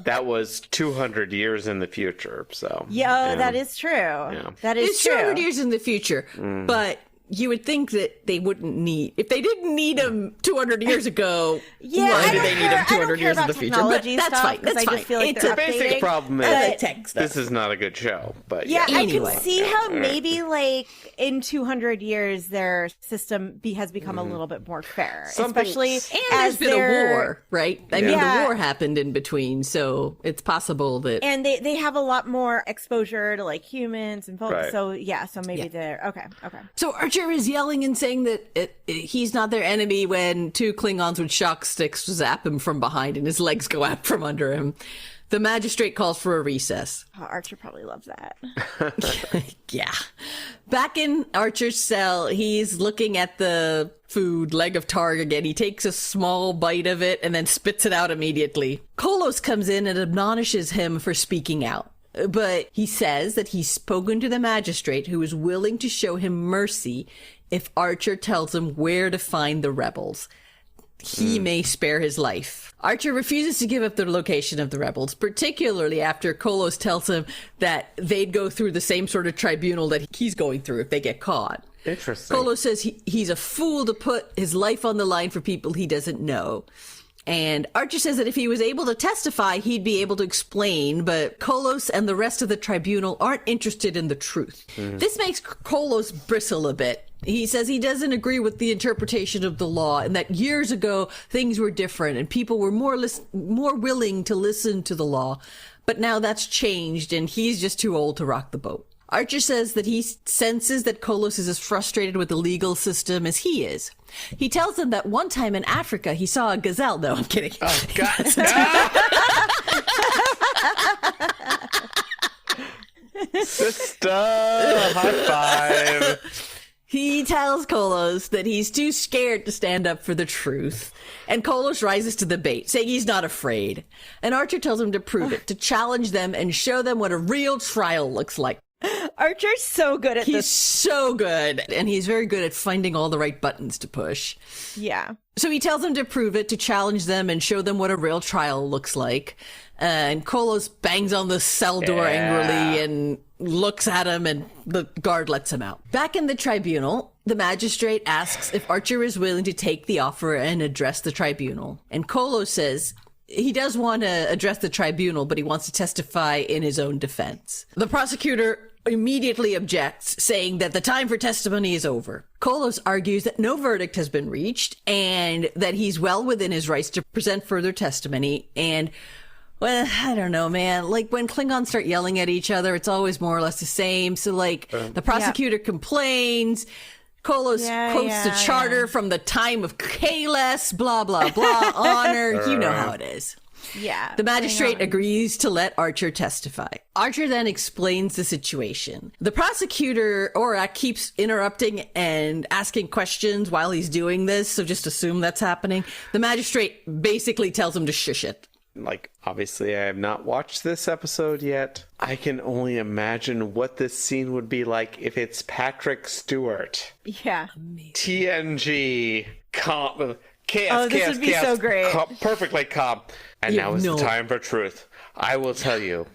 Speaker 4: that was 200 years in the future. So
Speaker 3: that is true. Yeah. That is
Speaker 2: it's
Speaker 3: true.
Speaker 2: 200 years in the future, but you would think that they wouldn't need, if they didn't need them 200 years ago, why do they need them 200 years in the future? But that's fine. That's fine.
Speaker 3: Just feel like
Speaker 4: The basic problem is
Speaker 2: tech stuff.
Speaker 4: this is not a good show. But
Speaker 3: yeah,
Speaker 2: Anyway.
Speaker 3: I can see how maybe like in 200 years their system has become a little bit more fair, especially
Speaker 2: And there's
Speaker 3: as
Speaker 2: been a war, right? I mean,
Speaker 3: Yeah.
Speaker 2: the war happened in between, so it's possible that...
Speaker 3: And they have a lot more exposure to like humans and folks.
Speaker 4: Right.
Speaker 3: So so maybe they're okay.
Speaker 2: So Archer is yelling and saying that he's not their enemy when two Klingons with shock sticks zap him from behind and his legs go out from under him. The magistrate calls for a recess.
Speaker 3: Oh, Archer probably loves that.
Speaker 2: Yeah. Back in Archer's cell, he's looking at the food, leg of Targ again. He takes a small bite of it and then spits it out immediately. Kolos comes in and admonishes him for speaking out. But he says that he's spoken to the magistrate who is willing to show him mercy if Archer tells him where to find the rebels. He may spare his life. Archer refuses to give up the location of the rebels, particularly after Kolos tells him that they'd go through the same sort of tribunal that he's going through if they get caught.
Speaker 4: Interesting.
Speaker 2: Kolos says he's a fool to put his life on the line for people he doesn't know. And Archer says that if he was able to testify, he'd be able to explain, but Kolos and the rest of the tribunal aren't interested in the truth. This makes Kolos bristle a bit. He says he doesn't agree with the interpretation of the law and that years ago things were different and people were more willing to listen to the law. But now that's changed and he's just too old to rock the boat. Archer says that he senses that Kolos is as frustrated with the legal system as he is. He tells them that one time in Africa he saw a gazelle. No, I'm kidding.
Speaker 4: Oh, God. Sister, high five.
Speaker 2: He tells Kolos that he's too scared to stand up for the truth. And Kolos rises to the bait, saying he's not afraid. And Archer tells him to prove it, to challenge them and show them what a real trial looks like.
Speaker 3: Archer's so good at
Speaker 2: He's
Speaker 3: this.
Speaker 2: so good. And he's very good at finding all the right buttons to push.
Speaker 3: Yeah.
Speaker 2: So he tells them to prove it, to challenge them and show them what a real trial looks like. And Kolos bangs on the cell door angrily and looks at him, and the guard lets him out. Back in the tribunal, the magistrate asks if Archer is willing to take the offer and address the tribunal. And Kolos says he does want to address the tribunal, but he wants to testify in his own defense. The prosecutor immediately objects, saying that the time for testimony is over. Kolos argues that no verdict has been reached and that he's well within his rights to present further testimony. And, well, I don't know, man. Like, when Klingons start yelling at each other, it's always more or less the same. So, like, the prosecutor complains. Kolos quotes the charter from the time of Kales, blah, blah, blah, honor. You know how it is.
Speaker 3: Yeah.
Speaker 2: The magistrate agrees to let Archer testify. Archer then explains the situation. The prosecutor, Orak, keeps interrupting and asking questions while he's doing this, so just assume that's happening. The magistrate basically tells him to shush it.
Speaker 4: Like, obviously, I have not watched this episode yet. I can only imagine what this scene would be like if it's Patrick Stewart.
Speaker 3: Yeah.
Speaker 4: TNG, calm, chaos,
Speaker 3: Oh, this
Speaker 4: chaos,
Speaker 3: would be
Speaker 4: chaos,
Speaker 3: so great.
Speaker 4: Perfectly calm. And now is the time for truth. I will tell you.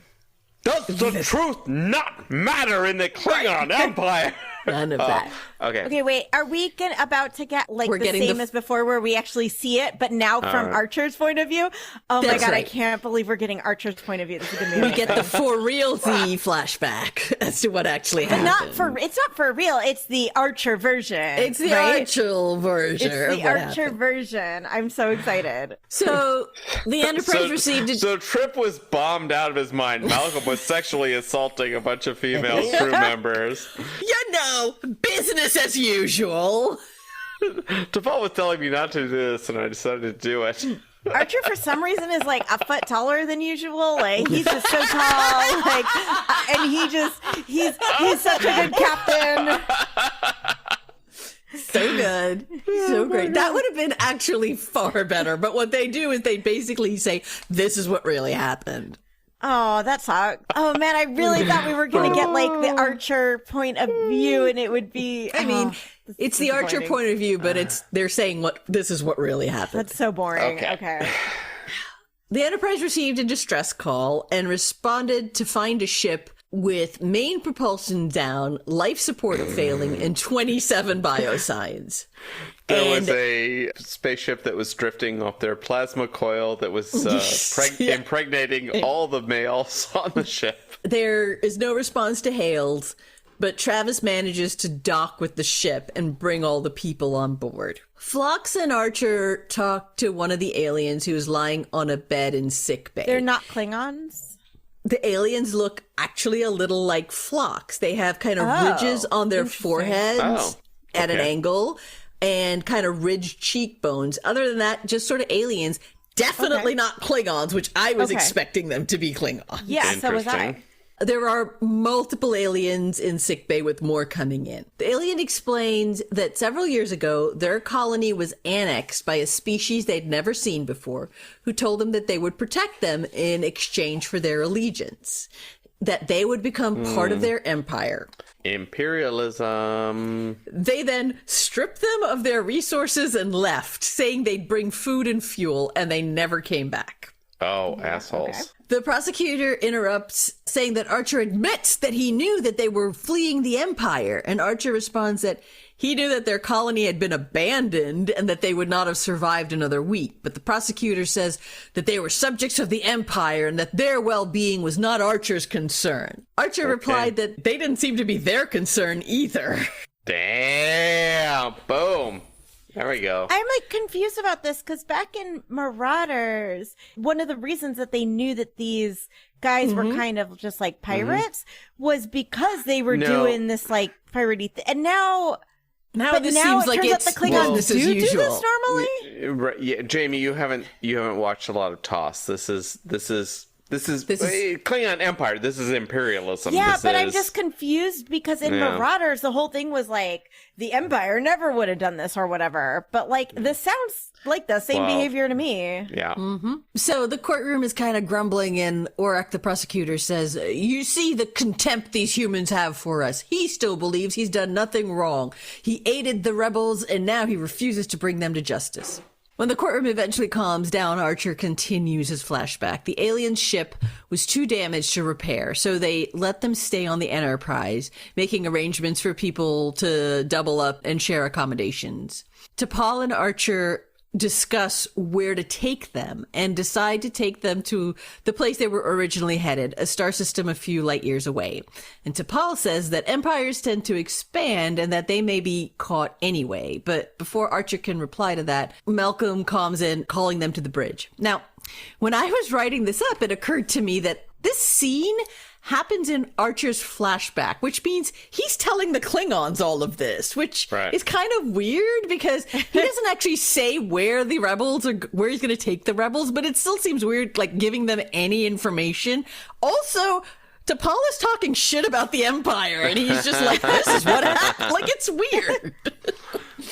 Speaker 4: Does the truth not matter in the Klingon Empire?
Speaker 2: None of that.
Speaker 4: Okay.
Speaker 3: Okay, wait. Are we about to get like
Speaker 2: We're
Speaker 3: the
Speaker 2: getting
Speaker 3: same as before, where we actually see it, but now from Archer's point of view? Oh my
Speaker 2: That's
Speaker 3: god,
Speaker 2: right.
Speaker 3: I can't believe we're getting Archer's point of view. This is gonna be
Speaker 2: We
Speaker 3: amazing.
Speaker 2: get the for real flashback as to what actually happened.
Speaker 3: It's not for real. It's the Archer version.
Speaker 2: It's the
Speaker 3: right?
Speaker 2: Archer version.
Speaker 3: It's
Speaker 2: of
Speaker 3: the
Speaker 2: what
Speaker 3: Archer
Speaker 2: happened.
Speaker 3: version. I'm so excited.
Speaker 2: So the Enterprise received a...
Speaker 4: So Trip was bombed out of his mind. Malcolm was sexually assaulting a bunch of female crew members.
Speaker 2: You know, business as usual.
Speaker 4: Default was telling me not to do this, and I decided to do it.
Speaker 3: Archer, for some reason, is like a foot taller than usual. Like, he's just so tall. Like, and he's such a good captain.
Speaker 2: So good. So great. That would have been actually far better. But what they do is they basically say, this is what really happened.
Speaker 3: Oh, that sucks. Oh man, I really thought we were gonna get like the Archer point of view, and it would be.
Speaker 2: I mean, it's the Archer point of view, but they're saying this is what really happened.
Speaker 3: That's so boring. Okay.
Speaker 2: The Enterprise received a distress call and responded to find a ship with main propulsion down, life support failing, and 27 biosigns.
Speaker 4: There was a spaceship that was drifting off their plasma coil that was impregnating all the males on the ship.
Speaker 2: There is no response to hails, but Travis manages to dock with the ship and bring all the people on board. Phlox and Archer talk to one of the aliens who is lying on a bed in sickbay.
Speaker 3: They're not Klingons?
Speaker 2: The aliens look actually a little like Phlox. They have kind of ridges on their foreheads at an angle and kind of ridged cheekbones. Other than that, just sort of aliens. Definitely not Klingons, which I was expecting them to be Klingons.
Speaker 3: Yeah, so was I.
Speaker 2: There are multiple aliens in sickbay with more coming in. The alien explains that several years ago, their colony was annexed by a species they'd never seen before, who told them that they would protect them in exchange for their allegiance, that they would become part of their empire.
Speaker 4: Imperialism.
Speaker 2: They then stripped them of their resources and left, saying they'd bring food and fuel, and they never came back.
Speaker 4: Oh, assholes.
Speaker 3: Okay.
Speaker 2: The prosecutor interrupts, saying that Archer admits that he knew that they were fleeing the Empire, and Archer responds that he knew that their colony had been abandoned and that they would not have survived another week. But the prosecutor says that they were subjects of the Empire and that their well-being was not Archer's concern. Archer replied that they didn't seem to be their concern either.
Speaker 4: Damn. Boom. There we go.
Speaker 3: I'm like confused about this because back in Marauders, one of the reasons that they knew that these guys were kind of just like pirates was because they were doing this like piratey thing. And now
Speaker 2: this seems like it's
Speaker 3: the Klingons do
Speaker 2: usual.
Speaker 3: Do this normally?
Speaker 4: Right, yeah, Jamie, you haven't watched a lot of TOS. This is Klingon Empire. This is imperialism.
Speaker 3: Yeah, I'm just confused because in Marauders, the whole thing was like the Empire never would have done this or whatever. But like this sounds like the same behavior to me.
Speaker 4: Yeah.
Speaker 2: So the courtroom is kind of grumbling, and Orak, the prosecutor, says, "You see the contempt these humans have for us. He still believes he's done nothing wrong. He aided the rebels, and now he refuses to bring them to justice." When the courtroom eventually calms down, Archer continues his flashback. The alien ship was too damaged to repair, so they let them stay on the Enterprise, making arrangements for people to double up and share accommodations. T'Pol and Archer discuss where to take them and decide to take them to the place they were originally headed, a star system a few light years away. And T'Pol says that empires tend to expand and that they may be caught anyway. But before Archer can reply to that, Malcolm comes in, calling them to the bridge. Now, when I was writing this up, it occurred to me that this scene happens in Archer's flashback, which means he's telling the Klingons all of this, which is kind of weird because he doesn't actually say where the rebels are, where he's going to take the rebels, but it still seems weird, like giving them any information. Also, T'Pol is talking shit about the Empire, and he's just like, this is what happened. Like, it's weird.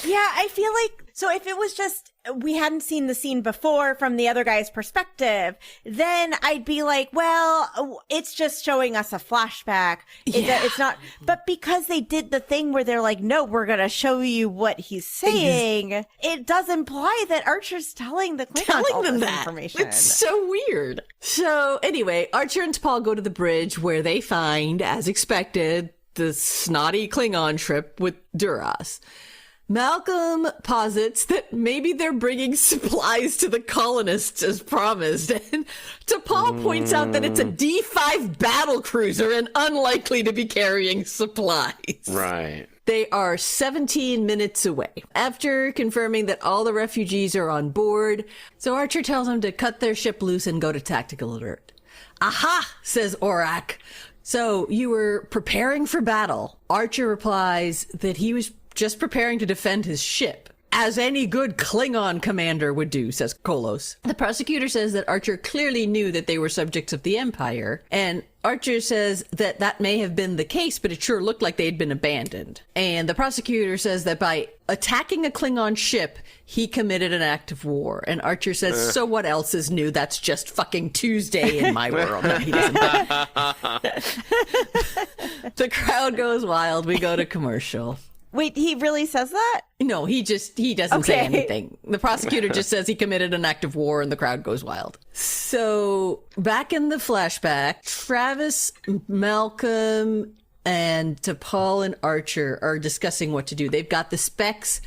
Speaker 3: Yeah, I feel like, so if it was just, we hadn't seen the scene before from the other guy's perspective, then I'd be like, well, it's just showing us a flashback. It's not, but because they did the thing where they're like, no, we're going to show you what he's saying, it does imply that Archer's telling the Klingons all this information.
Speaker 2: It's so weird. So anyway, Archer and T'Pol go to the bridge where they find, as expected, the snotty Klingon ship with Duras. Malcolm posits that maybe they're bringing supplies to the colonists as promised, and T'Pol points out that it's a D5 battlecruiser and unlikely to be carrying supplies.
Speaker 4: Right.
Speaker 2: They are 17 minutes away. After confirming that all the refugees are on board, so Archer tells them to cut their ship loose and go to tactical alert. Aha, says Orak. So you were preparing for battle. Archer replies that he was just preparing to defend his ship, as any good Klingon commander would do, says Kolos. The prosecutor says that Archer clearly knew that they were subjects of the Empire, and Archer says that that may have been the case, but it sure looked like they had been abandoned. And the prosecutor says that by attacking a Klingon ship, he committed an act of war. And Archer says, so what else is new? That's just fucking Tuesday in my world. No, he doesn't. The crowd goes wild. We go to commercial.
Speaker 3: Wait, he really says that?
Speaker 2: No, he doesn't say anything. The prosecutor just says he committed an act of war and the crowd goes wild. So back in the flashback, Travis, Malcolm, and T'Pol and Archer are discussing what to do. They've got the specs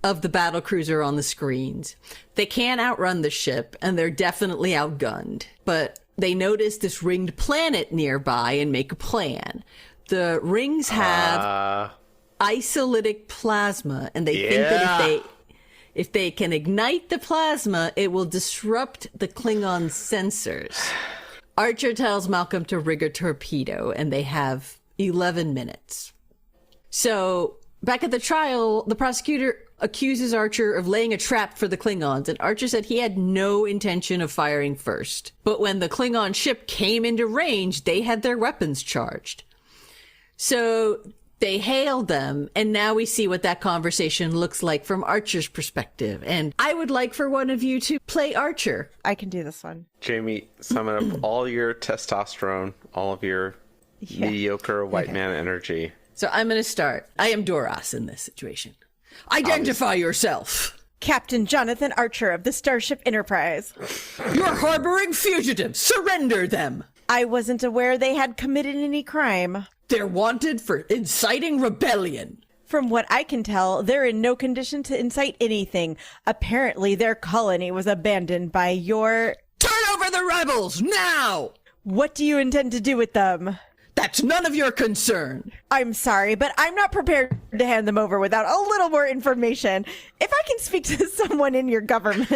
Speaker 2: of the battlecruiser on the screens. They can't outrun the ship, and they're definitely outgunned. But they notice this ringed planet nearby and make a plan. The rings have isolytic plasma, and they think that if they can ignite the plasma, it will disrupt the Klingon sensors. Archer tells Malcolm to rig a torpedo, and they have 11 minutes. So back at the trial, the prosecutor accuses Archer of laying a trap for the Klingons, and Archer said he had no intention of firing first. But when the Klingon ship came into range, they had their weapons charged. So they hailed them, and now we see what that conversation looks like from Archer's perspective. And I would like for one of you to play Archer.
Speaker 3: I can do this one.
Speaker 4: Jamie, summon up all your testosterone, all of your mediocre white man energy.
Speaker 2: So I'm going to start. I am Duras in this situation. Identify yourself.
Speaker 3: Captain Jonathan Archer of the Starship Enterprise.
Speaker 2: You're harboring fugitives. Surrender them.
Speaker 3: I wasn't aware they had committed any crime.
Speaker 2: They're wanted for inciting rebellion.
Speaker 3: From what I can tell, they're in no condition to incite anything. Apparently, their colony was abandoned by your...
Speaker 2: Turn over the rebels, now!
Speaker 3: What do you intend to do with them?
Speaker 2: That's none of your concern.
Speaker 3: I'm sorry, but I'm not prepared to hand them over without a little more information. If I can speak to someone in your government...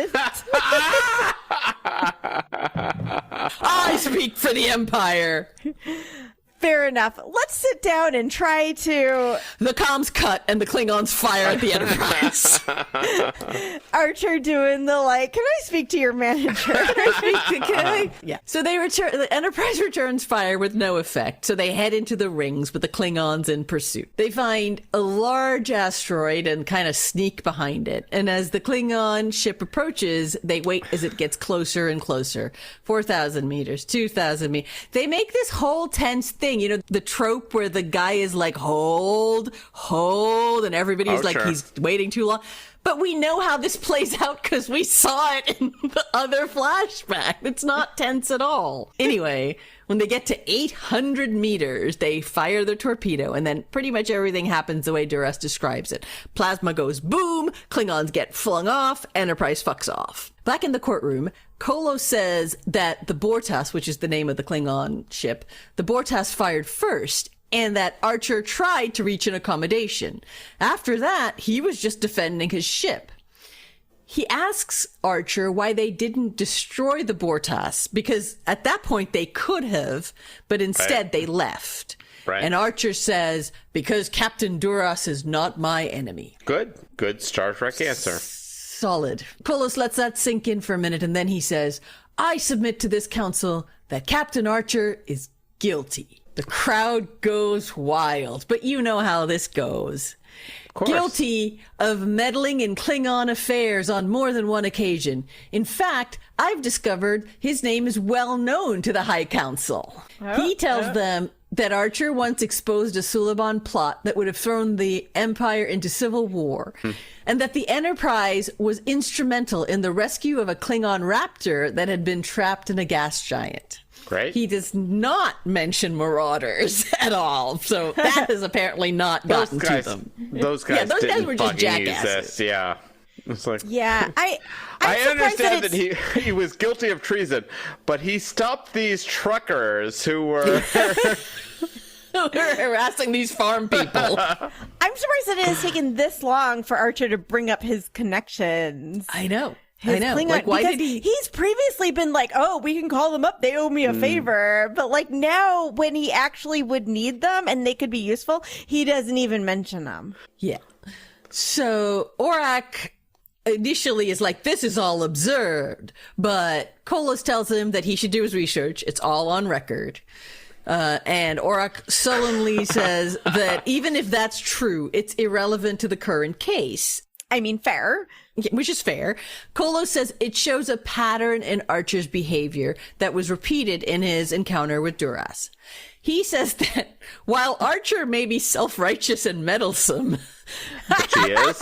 Speaker 2: I speak for the Empire.
Speaker 3: Fair enough. Let's sit down and try to...
Speaker 2: The comms cut and the Klingons fire at the Enterprise.
Speaker 3: Archer doing the can I speak to your manager?
Speaker 2: Yeah. So the Enterprise returns fire with no effect. So they head into the rings with the Klingons in pursuit. They find a large asteroid and kind of sneak behind it. And as the Klingon ship approaches, they wait as it gets closer and closer. 4,000 meters, 2,000 meters. They make this whole tense thing. You know, the trope where the guy is like, hold, and everybody's he's waiting too long. But we know how this plays out because we saw it in the other flashback. It's not tense at all. Anyway, when they get to 800 meters, they fire their torpedo, and then pretty much everything happens the way Duras describes it. Plasma goes boom, Klingons get flung off, Enterprise fucks off. Back in the courtroom, Kolo says that the Bortas, which is the name of the Klingon ship, the Bortas fired first, and that Archer tried to reach an accommodation. After that, he was just defending his ship. He asks Archer why they didn't destroy the Bortas, because at that point they could have, but instead they left.
Speaker 4: Right.
Speaker 2: And Archer says, because Captain Duras is not my enemy.
Speaker 4: Good Star Trek answer.
Speaker 2: Solid. Kolos lets that sink in for a minute, and then he says, I submit to this council that Captain Archer is guilty. The crowd goes wild, but you know how this goes. Guilty of meddling in Klingon affairs on more than one occasion. In fact, I've discovered his name is well known to the High Council. He tells them that Archer once exposed a Suliban plot that would have thrown the Empire into civil war, and that the Enterprise was instrumental in the rescue of a Klingon raptor that had been trapped in a gas giant.
Speaker 4: Great.
Speaker 2: He does not mention Marauders at all, so that has apparently not gotten to them.
Speaker 4: Those guys
Speaker 2: were just jackasses.
Speaker 4: Yeah. It's like,
Speaker 3: I
Speaker 4: understand that he was guilty of treason, but he stopped these truckers who were
Speaker 2: harassing these farm people.
Speaker 3: I'm surprised that it has taken this long for Archer to bring up his connections.
Speaker 2: I know.
Speaker 3: Klingon,
Speaker 2: like, why did he?
Speaker 3: He's previously been like, oh, we can call them up. They owe me a favor. But like now, when he actually would need them and they could be useful, he doesn't even mention them.
Speaker 2: Yeah. So Orak initially is like, this is all absurd. But Kolos tells him that he should do his research. It's all on record. And Orak sullenly says that even if that's true, it's irrelevant to the current case.
Speaker 3: I mean, fair.
Speaker 2: which is fair. Kolos says it shows a pattern in Archer's behavior that was repeated in his encounter with Duras. He says that while Archer may be self-righteous and meddlesome,
Speaker 4: Which he is.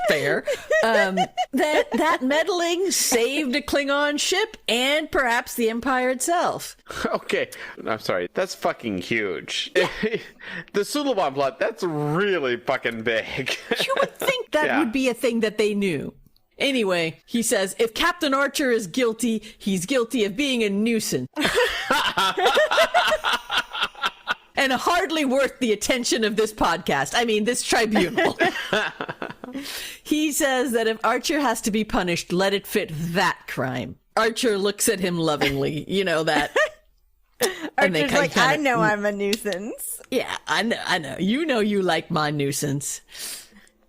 Speaker 2: fair, that meddling saved a Klingon ship and perhaps the Empire itself.
Speaker 4: Okay, I'm sorry. That's fucking huge. The Suliban plot, that's really fucking big.
Speaker 2: You would think that would be a thing that they knew. Anyway, he says, if Captain Archer is guilty, he's guilty of being a nuisance. And hardly worth the attention of this podcast. I mean, this tribunal. He says that if Archer has to be punished, let it fit that crime. Archer looks at him lovingly. You know that.
Speaker 3: Archer's like, I know I'm a nuisance.
Speaker 2: Yeah, I know. You know you like my nuisance.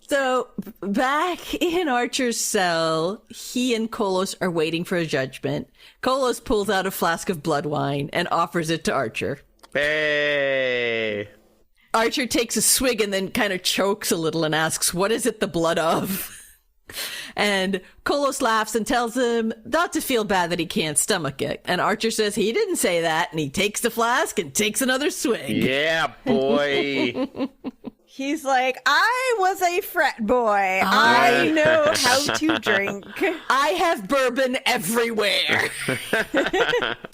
Speaker 2: So, back in Archer's cell, he and Kolos are waiting for a judgment. Kolos pulls out a flask of blood wine and offers it to Archer.
Speaker 4: Hey.
Speaker 2: Archer takes a swig and then kind of chokes a little and asks, what is it the blood of? And Kolos laughs and tells him not to feel bad that he can't stomach it. And Archer says he didn't say that, and he takes the flask and takes another swig.
Speaker 4: Yeah, boy.
Speaker 3: He's like, I was a frat boy. I know how to drink.
Speaker 2: I have bourbon everywhere.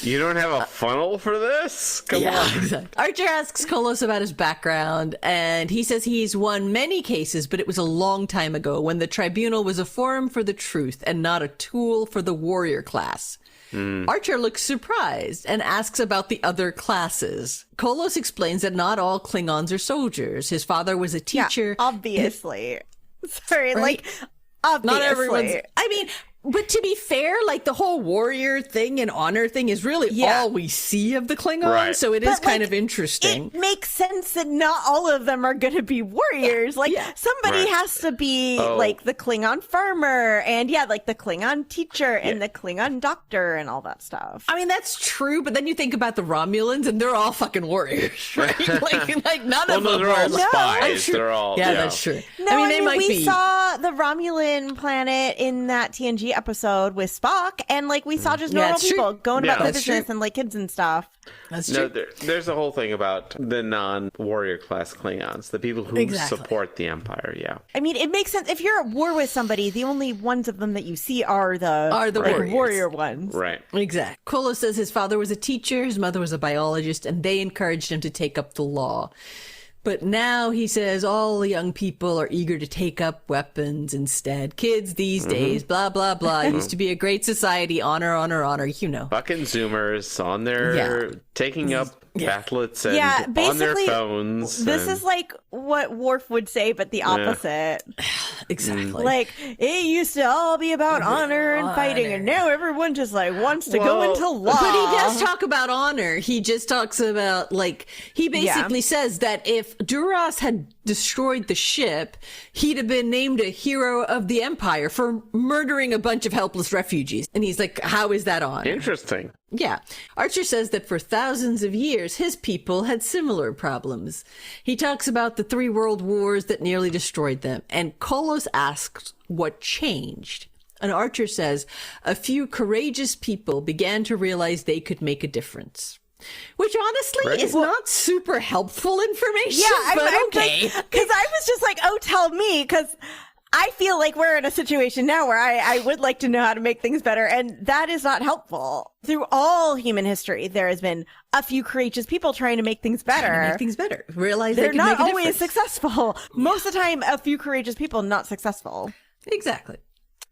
Speaker 4: You don't have a funnel for this? Come on.
Speaker 2: Exactly. Archer asks Kolos about his background, and he says he's won many cases, but it was a long time ago when the tribunal was a forum for the truth and not a tool for the warrior class. Archer looks surprised and asks about the other classes. Kolos explains that not all Klingons are soldiers. His father was a teacher.
Speaker 3: Yeah, obviously. Sorry,
Speaker 2: Right?
Speaker 3: like, obviously.
Speaker 2: Not everyone's... I mean... But to be fair, like, the whole warrior thing and honor thing is really all we see of the Klingons,
Speaker 4: Right.
Speaker 2: so it is
Speaker 3: But,
Speaker 2: kind
Speaker 3: like,
Speaker 2: of interesting.
Speaker 3: It makes sense that not all of them are going to be warriors. Like, somebody
Speaker 4: Right.
Speaker 3: has to be, like, the Klingon farmer and, like, the Klingon teacher and the Klingon doctor and all that stuff.
Speaker 2: I mean, that's true, but then you think about the Romulans, and they're all fucking warriors, right? like none of them
Speaker 4: They're all
Speaker 2: are.
Speaker 4: spies.
Speaker 2: True.
Speaker 4: They're all...
Speaker 2: Yeah, that's true.
Speaker 3: No, I mean,
Speaker 2: they might
Speaker 3: we
Speaker 2: be.
Speaker 3: saw the Romulan planet in that TNG episode with Spock, and, like, we saw just normal
Speaker 2: that's true.
Speaker 3: people going about their
Speaker 2: That's
Speaker 3: business
Speaker 2: true.
Speaker 3: and, like, kids and stuff.
Speaker 2: That's
Speaker 4: No,
Speaker 2: true.
Speaker 4: there's a whole thing about the non-warrior class Klingons, the people who
Speaker 2: Exactly.
Speaker 4: support the Empire,
Speaker 3: I mean, it makes sense. If you're at war with somebody, the only ones of them that you see are the
Speaker 2: warriors.
Speaker 3: warrior ones.
Speaker 4: Right.
Speaker 2: Exactly. Kolos says his father was a teacher, his mother was a biologist, and they encouraged him to take up the law. But now he says all the young people are eager to take up weapons instead. Kids these days, blah, blah, blah. Used to be a great society. Honor, honor, honor. You know.
Speaker 4: Fucking Zoomers on their... taking up battlets and on their
Speaker 3: basically,
Speaker 4: phones.
Speaker 3: This
Speaker 4: and-
Speaker 3: is like what Worf would say, but the opposite.
Speaker 2: Exactly.
Speaker 3: Like, it used to all be about honor and fighting, and now everyone just, like, wants to go into law.
Speaker 2: But he does talk about honor. He just talks about, like, he basically says that if Duras had destroyed the ship, he'd have been named a hero of the Empire for murdering a bunch of helpless refugees. And he's like, how is that honor?
Speaker 4: Interesting.
Speaker 2: Yeah. Archer says that for thousands of years, his people had similar problems. He talks about the 3 world wars that nearly destroyed them. And Kolos asks what changed. And Archer says, a few courageous people began to realize they could make a difference. Which honestly is not super helpful information, but okay.
Speaker 3: Because I was just like, oh, tell me, because I feel like we're in a situation now where I would like to know how to make things better, and that is not helpful. Through all human history, there has been a few courageous people trying to make things better.
Speaker 2: Realize
Speaker 3: they're
Speaker 2: they can
Speaker 3: not
Speaker 2: make a
Speaker 3: always
Speaker 2: difference.
Speaker 3: successful. Most of the time, a few courageous people not successful.
Speaker 2: Exactly.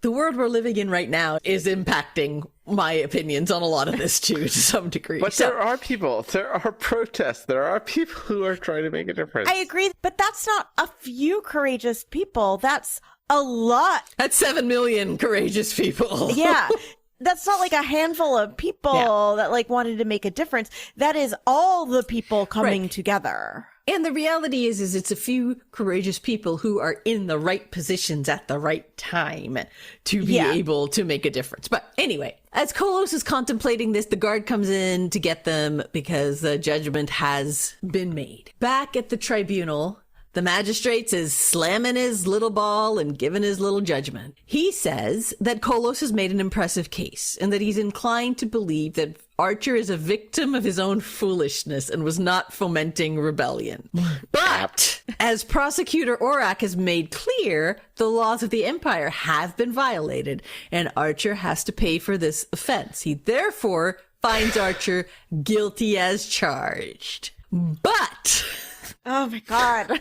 Speaker 2: The world we're living in right now is impacting my opinions on a lot of this too, to some degree.
Speaker 4: But there are people, there are protests, there are people who are trying to make a difference.
Speaker 3: I agree, but that's not a few courageous people. That's a lot.
Speaker 2: That's 7 million courageous people.
Speaker 3: Yeah. That's not like a handful of people that like wanted to make a difference. That is all the people coming together.
Speaker 2: And the reality is it's a few courageous people who are in the right positions at the right time to be able to make a difference. But anyway, as Kolos is contemplating this, the guard comes in to get them because the judgment has been made. Back at the tribunal, The magistrate is slamming his little ball and giving his little judgment. He says that Kolos has made an impressive case and that he's inclined to believe that Archer is a victim of his own foolishness and was not fomenting rebellion. But, as prosecutor Orak has made clear, the laws of the Empire have been violated, and Archer has to pay for this offense. He therefore finds Archer guilty as charged. But...
Speaker 3: Oh my God.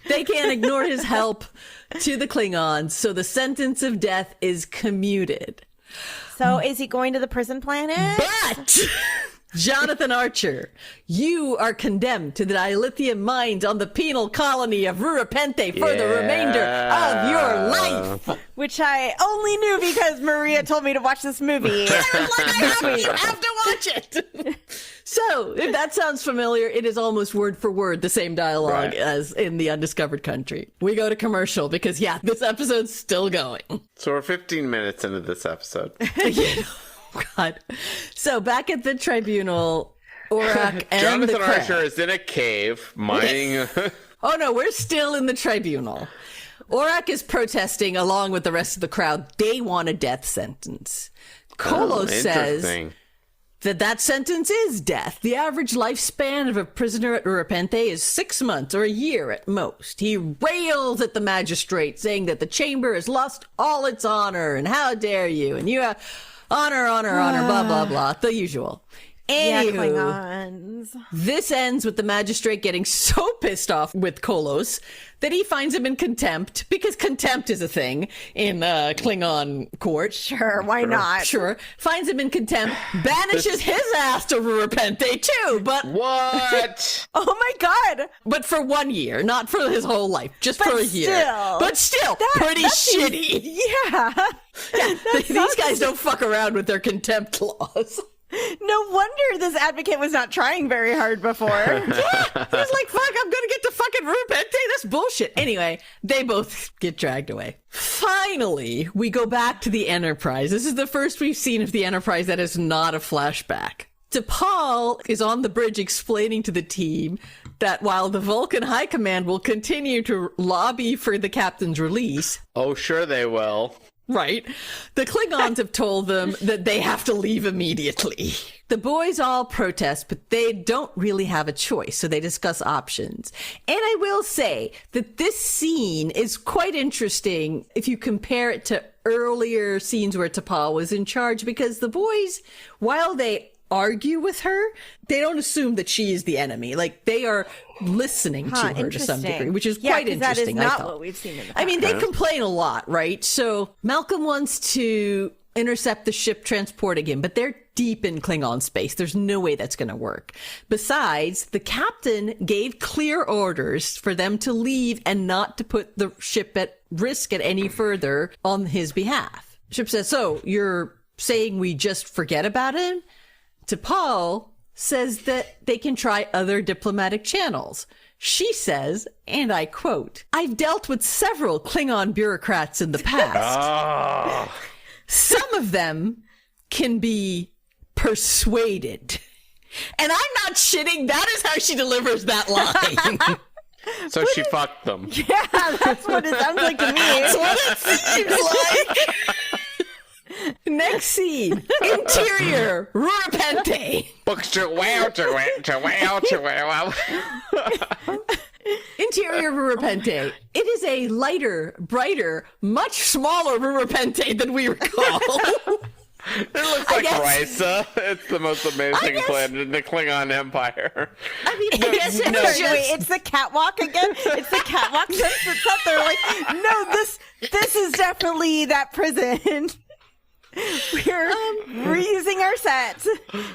Speaker 2: they can't ignore his help to the Klingons, so the sentence of death is commuted.
Speaker 3: So is he going to the prison planet?
Speaker 2: But, Jonathan Archer, you are condemned to the dilithium mines on the penal colony of Rurapente for the remainder of your life.
Speaker 3: Which I only knew because Maria told me to watch this movie.
Speaker 2: You have to watch it. So, if that sounds familiar, it is almost word for word the same dialogue as in the Undiscovered Country. We go to commercial because, this episode's still going.
Speaker 4: So we're 15 minutes into this episode.
Speaker 2: God. So, back at the tribunal, Orak and
Speaker 4: Jonathan
Speaker 2: the
Speaker 4: Archer is in a cave mining.
Speaker 2: Oh, no, we're still in the tribunal. Orak is protesting along with the rest of the crowd. They want a death sentence. Kolos says that sentence is death. The average lifespan of a prisoner at Rurapente is 6 months or a year at most. He rails at the magistrate, saying that the chamber has lost all its honor, and how dare you, and you have honor, blah, blah, blah, the usual. Anywho,
Speaker 3: Klingons.
Speaker 2: This ends with the magistrate getting so pissed off with Kolos that he finds him in contempt, because contempt is a thing in Klingon court.
Speaker 3: Sure, why not?
Speaker 2: Sure. Finds him in contempt, banishes his ass to Rurapente too, but...
Speaker 4: What?
Speaker 3: Oh my God.
Speaker 2: But for 1 year, not for his whole life, just for a year. But still, pretty shitty. These guys don't fuck around with their contempt laws.
Speaker 3: No wonder this advocate was not trying very hard before.
Speaker 2: He was like, fuck, I'm gonna get to fucking Rurapente. That's bullshit. Anyway, they both get dragged away. Finally, we go back to the Enterprise. This is the first we've seen of the Enterprise that is not a flashback. T'Pol is on the bridge explaining to the team that while the Vulcan High Command will continue to lobby for the captain's release...
Speaker 4: Oh, sure they will.
Speaker 2: Right. The Klingons have told them that they have to leave immediately. The boys all protest, but they don't really have a choice, so they discuss options. And I will say that this scene is quite interesting if you compare it to earlier scenes where T'Pol was in charge, because the boys, while they argue with her, they don't assume that she is the enemy. Like, they are listening to her to some degree, which is quite interesting.
Speaker 3: That is not what we've seen in the past.
Speaker 2: I mean, they complain a lot, right? So Malcolm wants to intercept the ship transporting him, but they're deep in Klingon space. There's no way that's going to work. Besides, the captain gave clear orders for them to leave and not to put the ship at risk at any further on his behalf. Ship says, so you're saying we just forget about him? T'Pol says that they can try other diplomatic channels. She says, and I quote, "I've dealt with several Klingon bureaucrats in the past. Some of them can be persuaded." And I'm not shitting. That is how she delivers that line.
Speaker 4: So she fucked them.
Speaker 3: Yeah, that's what it sounds like to me.
Speaker 2: That's what it seems like. Next scene. Interior, Rurapente. Interior Rurapente. It is a lighter, brighter, much smaller Rurapente than we recall.
Speaker 4: It looks like Risa. It's the most amazing planet in the Klingon Empire.
Speaker 2: I mean, I guess it's just...
Speaker 3: Wait, it's the catwalk again? It's the catwalk that's up there. Like, no, this is definitely that prison. We're reusing our set.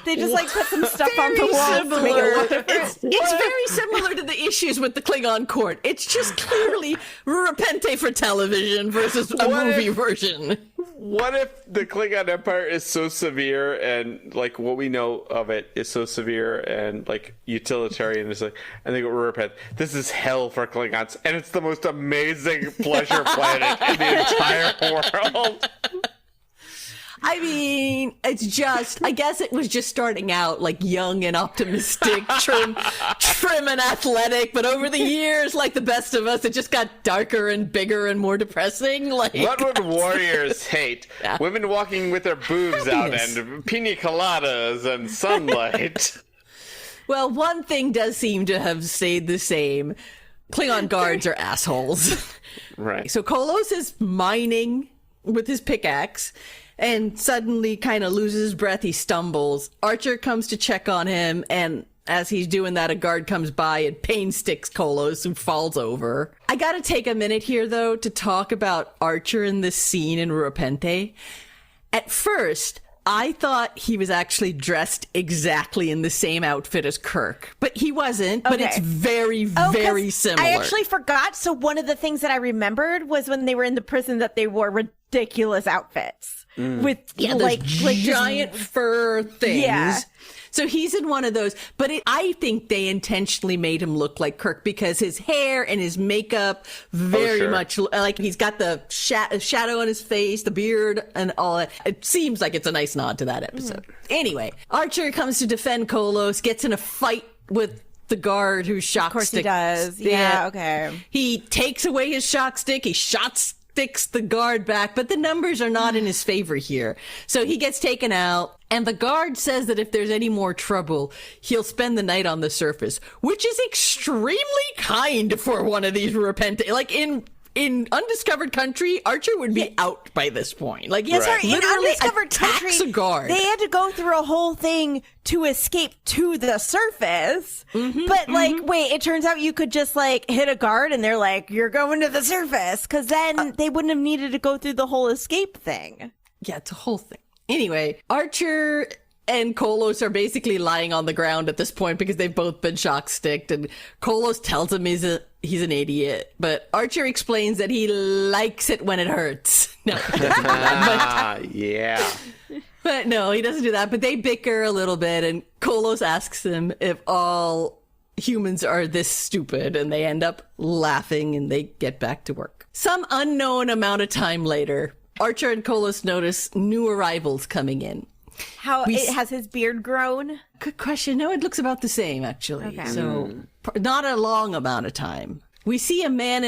Speaker 3: They just like put some stuff on the walls to make it look.
Speaker 2: It's very similar to the issues with the Klingon court. It's just clearly Rurapente for television versus a movie version.
Speaker 4: What if the Klingon Empire is so severe and like what we know of it is so severe and like utilitarian? Is like, and they go Rurapente. This is hell for Klingons, and it's the most amazing pleasure planet in the entire world.
Speaker 2: I mean, it's just, I guess it was just starting out like young and optimistic, trim and athletic, but over the years, like the best of us, it just got darker and bigger and more depressing. Like,
Speaker 4: what would warriors hate?
Speaker 2: Yeah.
Speaker 4: Women walking with their boobs out
Speaker 2: Happiness.
Speaker 4: and pina coladas and sunlight.
Speaker 2: Well, one thing does seem to have stayed the same. Klingon guards are assholes.
Speaker 4: Right.
Speaker 2: So Kolos is mining with his pickaxe and suddenly kind of loses his breath. He stumbles. Archer comes to check on him, and as he's doing that, a guard comes by and pain sticks Kolos, who falls over. I gotta take a minute here, though, to talk about Archer in this scene in Repente. At first, I thought he was actually dressed exactly in the same outfit as Kirk, but he wasn't. But
Speaker 3: Okay.
Speaker 2: it's very,
Speaker 3: Oh, 'cause
Speaker 2: very similar.
Speaker 3: I actually forgot. So one of the things that I remembered was when they were in the prison that they wore ridiculous outfits with like
Speaker 2: giant fur things.
Speaker 3: Yeah.
Speaker 2: So he's in one of those, but I think they intentionally made him look like Kirk because his hair and his makeup very
Speaker 4: sure.
Speaker 2: much like he's got the shadow on his face, the beard, and all that. It seems like it's a nice nod to that episode. Anyway, Archer comes to defend Kolos, gets in a fight with the guard who shock
Speaker 3: Of course he
Speaker 2: sticks.
Speaker 3: does. Yeah, okay.
Speaker 2: He takes away his shock stick. He sticks the guard back, but the numbers are not in his favor here. So he gets taken out, and the guard says that if there's any more trouble, he'll spend the night on the surface, which is extremely kind for one of these repentant. Like in Undiscovered Country, Archer would be out by this point. Like,
Speaker 3: Yes,
Speaker 2: he
Speaker 3: sir. In
Speaker 2: literally
Speaker 3: Undiscovered
Speaker 2: attacks
Speaker 3: Country,
Speaker 2: a guard.
Speaker 3: they had to go through a whole thing to escape to the surface. But like, wait, it turns out you could just like hit a guard and they're like, you're going to the surface. Because then they wouldn't have needed to go through the whole escape thing.
Speaker 2: Yeah, it's a whole thing. Anyway, Archer and Kolos are basically lying on the ground at this point because they've both been shock sticked, and Kolos tells him he's an idiot, but Archer explains that he likes it when it hurts. No, he doesn't do that,
Speaker 4: Yeah.
Speaker 2: but no, he doesn't do that. But they bicker a little bit, and Kolos asks him if all humans are this stupid, and they end up laughing and they get back to work. Some unknown amount of time later, Archer and Kolos notice new arrivals coming in.
Speaker 3: Has his beard grown?
Speaker 2: Good question. No, it looks about the same, actually.
Speaker 3: Okay.
Speaker 2: So, not a long amount of time. We see a man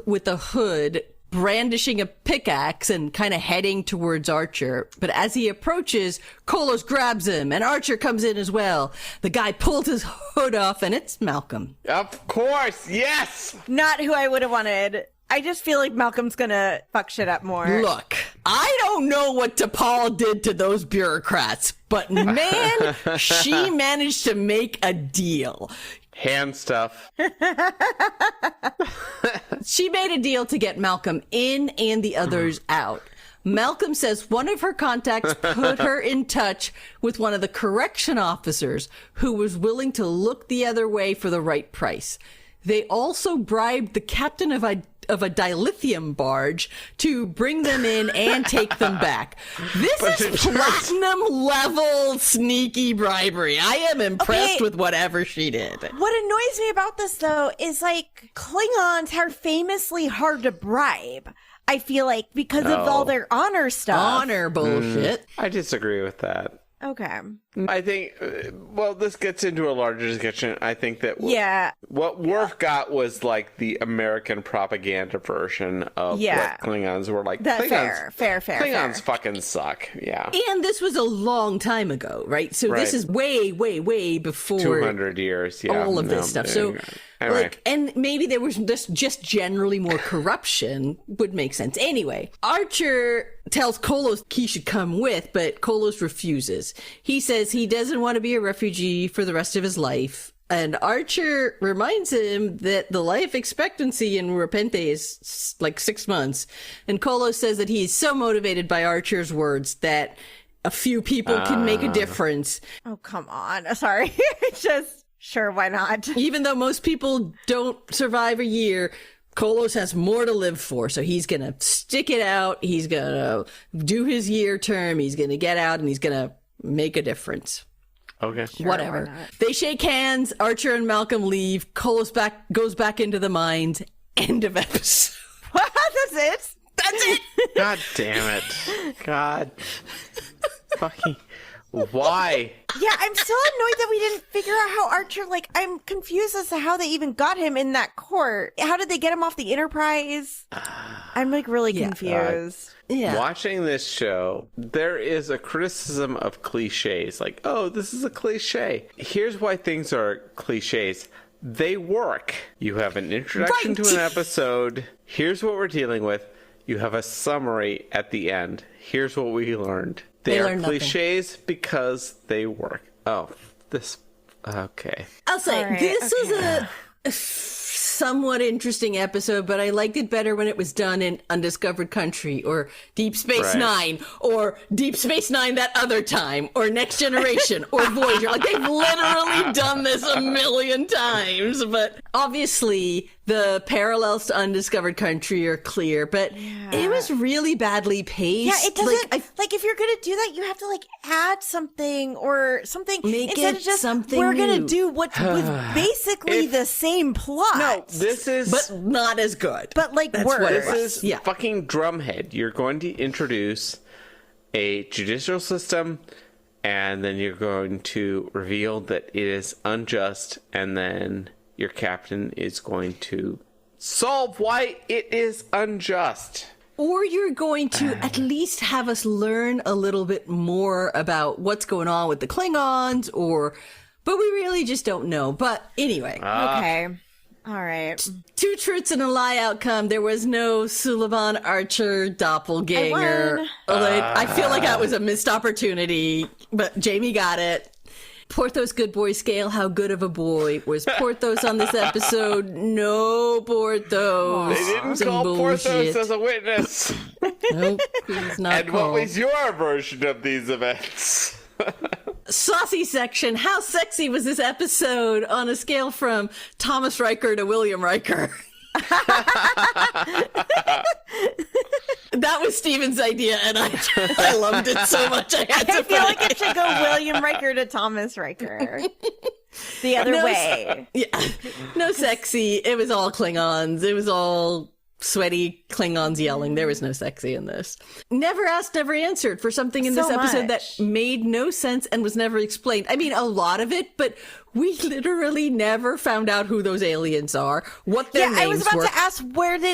Speaker 2: with a hood brandishing a pickaxe and kind of heading towards Archer. But as he approaches, Kolos grabs him, and Archer comes in as well. The guy pulls his hood off, and it's Malcolm.
Speaker 4: Of course, yes!
Speaker 3: Not who I would have wanted. I just feel like Malcolm's gonna fuck shit up more.
Speaker 2: Look, I don't know what DePaul did to those bureaucrats, but man, she managed to make a deal.
Speaker 4: Hand stuff.
Speaker 2: She made a deal to get Malcolm in and the others out. Malcolm says one of her contacts put her in touch with one of the correction officers who was willing to look the other way for the right price. They also bribed the captain of a dilithium barge to bring them in and take them back. This is platinum level sneaky bribery. I am impressed with whatever she did.
Speaker 3: What annoys me about this, though, is like Klingons are famously hard to bribe. I feel like because of all their honor stuff.
Speaker 2: Honor bullshit.
Speaker 4: I disagree with that.
Speaker 3: Okay.
Speaker 4: I think, well, this gets into a larger discussion. I think that what Worf got was like the American propaganda version of what Klingons were like.
Speaker 3: That's
Speaker 4: Klingons,
Speaker 3: fair.
Speaker 4: Klingons fucking suck. Yeah.
Speaker 2: And this was a long time ago, right? So this is way, way, way before
Speaker 4: 200 years. Yeah.
Speaker 2: all of this stuff. So,
Speaker 4: anyway.
Speaker 2: like, and maybe there was just generally more corruption would make sense. Anyway, Archer tells Kolos he should come with, but Kolos refuses. He says he doesn't want to be a refugee for the rest of his life. And Archer reminds him that the life expectancy in Repente is like 6 months. And Kolos says that he's so motivated by Archer's words that a few people can make a difference.
Speaker 3: Oh, come on. Sorry. Just, sure, why not?
Speaker 2: Even though most people don't survive a year, Kolos has more to live for. So he's going to stick it out. He's going to do his year term. He's going to get out and he's going to make a differance.
Speaker 4: Okay.
Speaker 3: Sure,
Speaker 2: whatever. They shake hands. Archer and Malcolm leave. Kolos goes back into the mines. End of episode.
Speaker 3: That's it?
Speaker 2: That's it.
Speaker 4: God damn it. God. fucking... Why?
Speaker 3: Yeah, I'm still annoyed that we didn't figure out how Archer, like, I'm confused as to how they even got him in that court. How did they get him off the Enterprise? I'm, like, really confused.
Speaker 4: Watching this show, there is a criticism of cliches. Like, oh, this is a cliche. Here's why things are cliches. They work. You have an introduction to an episode. Here's what we're dealing with. You have a summary at the end. Here's what we learned. They are cliches because they work. Oh, this... Okay.
Speaker 2: I'll say, this was a somewhat interesting episode, but I liked it better when it was done in Undiscovered Country, or Deep Space Nine, or Deep Space Nine that other time, or Next Generation, or Voyager. Like, they've literally done this a million times, but obviously the parallels to Undiscovered Country are clear, but it was really badly paced.
Speaker 3: Yeah, it doesn't, like if you're going to do that, you have to, like, add something or something. Instead of just,
Speaker 2: something
Speaker 3: we're going to
Speaker 2: new.
Speaker 3: do what was basically the same plot.
Speaker 4: No, this is...
Speaker 2: But not as good.
Speaker 3: But, like, worse.
Speaker 4: This is fucking Drumhead. You're going to introduce a judicial system, and then you're going to reveal that it is unjust, and then your captain is going to solve why it is unjust.
Speaker 2: Or you're going to at least have us learn a little bit more about what's going on with the Klingons, but we really just don't know. But anyway.
Speaker 3: Okay. All right.
Speaker 2: 2 truths and a lie outcome. There was no Sullivan Archer doppelganger. Although I feel like that was a missed opportunity, but Jamie got it. Porthos good boy scale. How good of a boy was Porthos on this episode? No Porthos.
Speaker 4: They didn't call Porthos as a witness.
Speaker 2: Nope, he's not
Speaker 4: And
Speaker 2: called.
Speaker 4: what was your version of these events?
Speaker 2: Saucy section. How sexy was this episode on a scale from Thomas Riker to William Riker? That was Steven's idea, and I loved it so much I had to
Speaker 3: I feel like it should go William Riker to Thomas Riker. The other way.
Speaker 2: No sexy. It was all Klingons. It was all sweaty Klingons yelling. There was no sexy in this. Never asked, never answered for something in this episode that made no sense and was never explained. I mean, a lot of it, but we literally never found out who those aliens are, what their names were.
Speaker 3: I was about to ask,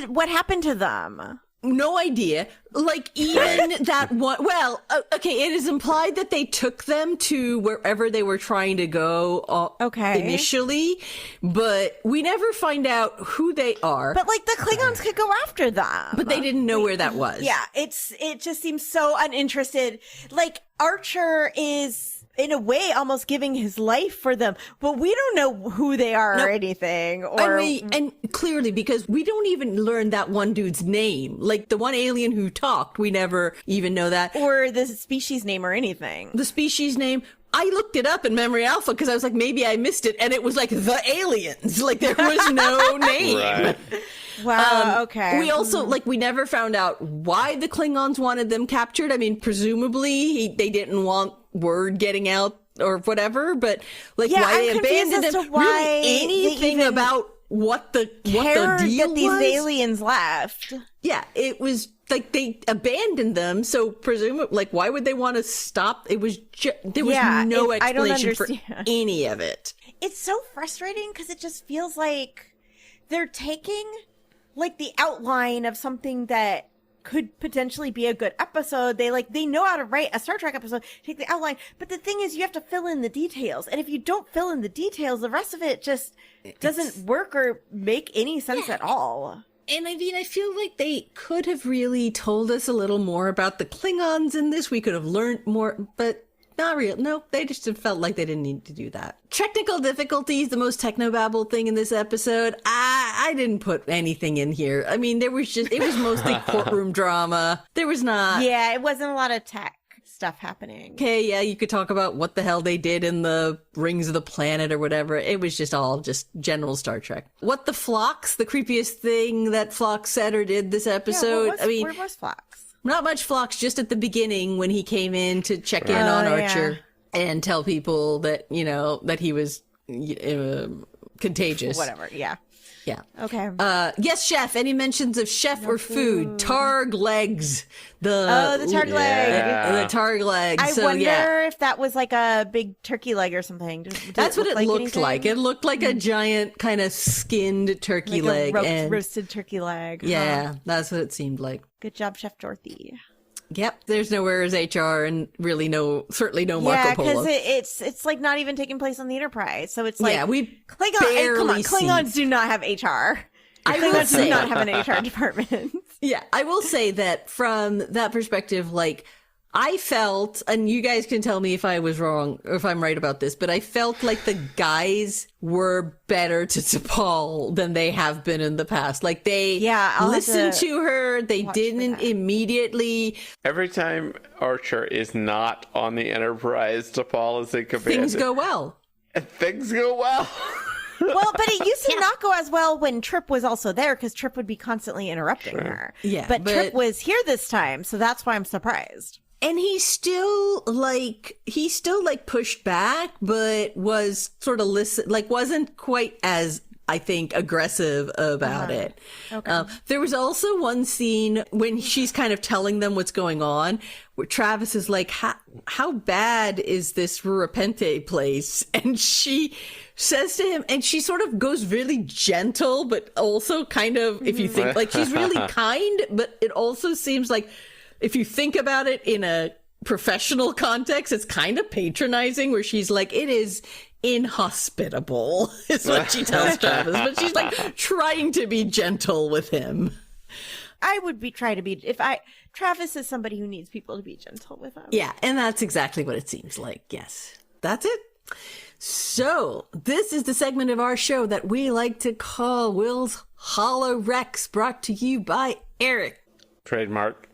Speaker 3: what happened to them?
Speaker 2: No idea. Like, even that one... Well, okay, it is implied that they took them to wherever they were trying to go initially, but we never find out who they are.
Speaker 3: But, like, the Klingons could go after them.
Speaker 2: But they didn't know where that was.
Speaker 3: Yeah, it just seems so uninterested. Like, Archer is... in a way, almost giving his life for them, but we don't know who they are or anything.
Speaker 2: And clearly, because we don't even learn that one dude's name. Like, the one alien who talked, we never even know that.
Speaker 3: Or the species name or anything.
Speaker 2: The species name, I looked it up in Memory Alpha because I was like, maybe I missed it, and it was like the aliens. Like, there was no name.
Speaker 4: Right.
Speaker 3: Wow, okay.
Speaker 2: We also, like, we never found out why the Klingons wanted them captured. I mean, presumably they didn't want word getting out or whatever, but, like, why they abandoned them. Really anything about what the deal
Speaker 3: that these
Speaker 2: was?
Speaker 3: aliens left.
Speaker 2: Yeah, it was, like, they abandoned them, so presumably, like, why would they want to stop? It was there was no explanation for any of it.
Speaker 3: It's so frustrating because it just feels like they're taking... like the outline of something that could potentially be a good episode. They know how to write a Star Trek episode, take the outline. But the thing is, you have to fill in the details. And if you don't fill in the details, the rest of it just doesn't work or make any sense at all.
Speaker 2: And I mean, I feel like they could have really told us a little more about the Klingons in this. We could have learned more, but not real. No, they just felt like they didn't need to do that. Technical difficulties, the most technobabble thing in this episode. I didn't put anything in here. I mean, it was mostly courtroom drama. There was not.
Speaker 3: Yeah, it wasn't a lot of tech stuff happening.
Speaker 2: Okay, yeah, you could talk about what the hell they did in the Rings of the Planet or whatever. It was just all just general Star Trek. What the Phlox, the creepiest thing that Phlox said or did this episode.
Speaker 3: Where was Phlox?
Speaker 2: Not much Phlox, just at the beginning when he came in to check in on Archer and tell people that, that he was contagious.
Speaker 3: Whatever, yeah.
Speaker 2: Yeah.
Speaker 3: Okay.
Speaker 2: Yes, chef. Any mentions of chef or food? Targ legs. The
Speaker 3: targ leg.
Speaker 2: The targ legs.
Speaker 3: I wonder if that was like a big turkey leg or something.
Speaker 2: That's what it looked like. It looked like a giant kind of skinned turkey leg.
Speaker 3: Roasted turkey leg.
Speaker 2: Yeah, that's what it seemed like.
Speaker 3: Good job, Chef Dorothy.
Speaker 2: Yep, there's no Where's HR and really certainly no Marco Polo.
Speaker 3: Yeah, because it's like not even taking place on the Enterprise. So it's like, Klingons do not have HR. Klingons do not have an HR department.
Speaker 2: Yeah, I will say that from that perspective, like, I felt, and you guys can tell me if I was wrong or if I'm right about this, but I felt like the guys were better to T'Pol than they have been in the past. Like, they listened to her. They didn't immediately.
Speaker 4: Every time Archer is not on the Enterprise, T'Pol is in command.
Speaker 2: Things go well.
Speaker 4: Things go well.
Speaker 3: Well, but it used to not go as well when Trip was also there, because Trip would be constantly interrupting her.
Speaker 2: Yeah,
Speaker 3: but Trip was here this time, so that's why I'm surprised.
Speaker 2: And he still pushed back, but was sort of wasn't quite as, I think, aggressive about it.
Speaker 3: Okay.
Speaker 2: There was also one scene when she's kind of telling them what's going on, where Travis is like, how bad is this Repente place? And she says to him, and she sort of goes really gentle, but also kind of, if you think, like, she's really kind, but it also seems like, if you think about it in a professional context, it's kind of patronizing, where she's like, it is inhospitable, is what she tells Travis. But she's like trying to be gentle with him.
Speaker 3: I would try to be, Travis is somebody who needs people to be gentle with him.
Speaker 2: Yeah, and that's exactly what it seems like. Yes, that's it. So, this is the segment of our show that we like to call Will's Hollow Rex, brought to you by Eric.
Speaker 4: Trademark,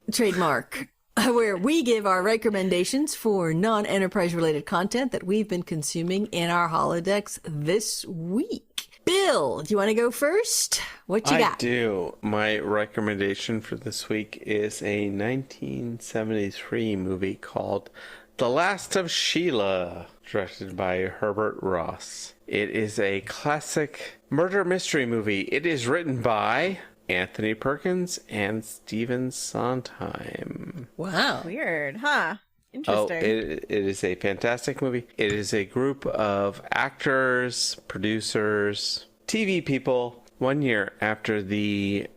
Speaker 2: where we give our recommendations for non-Enterprise related content that we've been consuming in our holodecks this week. Bill, do you want to go first? What you got?
Speaker 4: I do. My recommendation for this week is a 1973 movie called The Last of Sheila, directed by Herbert Ross. It is a classic murder mystery movie. It is written by Anthony Perkins and Stephen Sondheim.
Speaker 2: Wow.
Speaker 3: Weird, huh? Interesting.
Speaker 4: It is a fantastic movie. It is a group of actors, producers, TV people. 1 year after the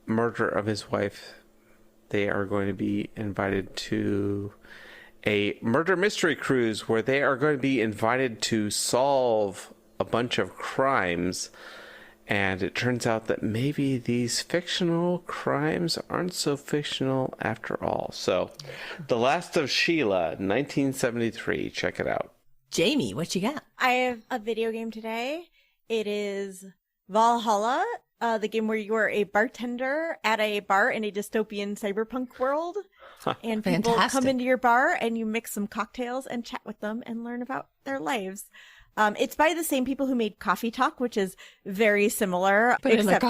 Speaker 4: murder of his wife, they are going to be invited to a murder mystery cruise where they are going to be invited to solve a bunch of crimes. And it turns out that maybe these fictional crimes aren't so fictional after all. So, The Last of Sheila, 1973. Check it out.
Speaker 2: Jamie, what you got?
Speaker 3: I have a video game today. It is Valhalla, the game where you are a bartender at a bar in a dystopian cyberpunk world. And people come into your bar and you mix some cocktails and chat with them and learn about their lives. It's by the same people who made Coffee Talk, which is very similar,
Speaker 2: but
Speaker 3: except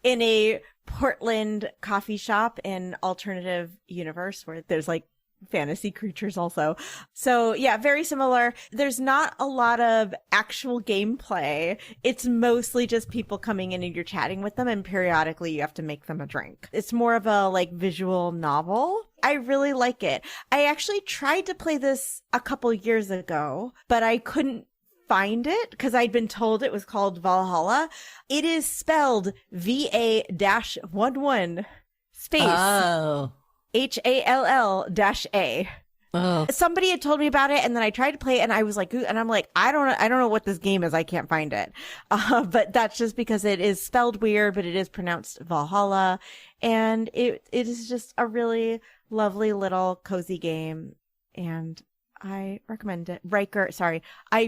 Speaker 3: in a Portland coffee shop in alternative universe where there's like fantasy creatures also. So yeah, very similar. There's not a lot of actual gameplay. It's mostly just people coming in and you're chatting with them, and periodically you have to make them a drink. It's more of a like visual novel. I really like it. I actually tried to play this a couple years ago, but I couldn't find it because I'd been told it was called Valhalla. It is spelled VA-11 space HALL-A.
Speaker 2: Oh.
Speaker 3: Somebody had told me about it, and then I tried to play it, and I was like, and I'm like, I don't know what this game is. I can't find it. But that's just because it is spelled weird, but it is pronounced Valhalla, and it is just a really lovely little cozy game, and I recommend it. I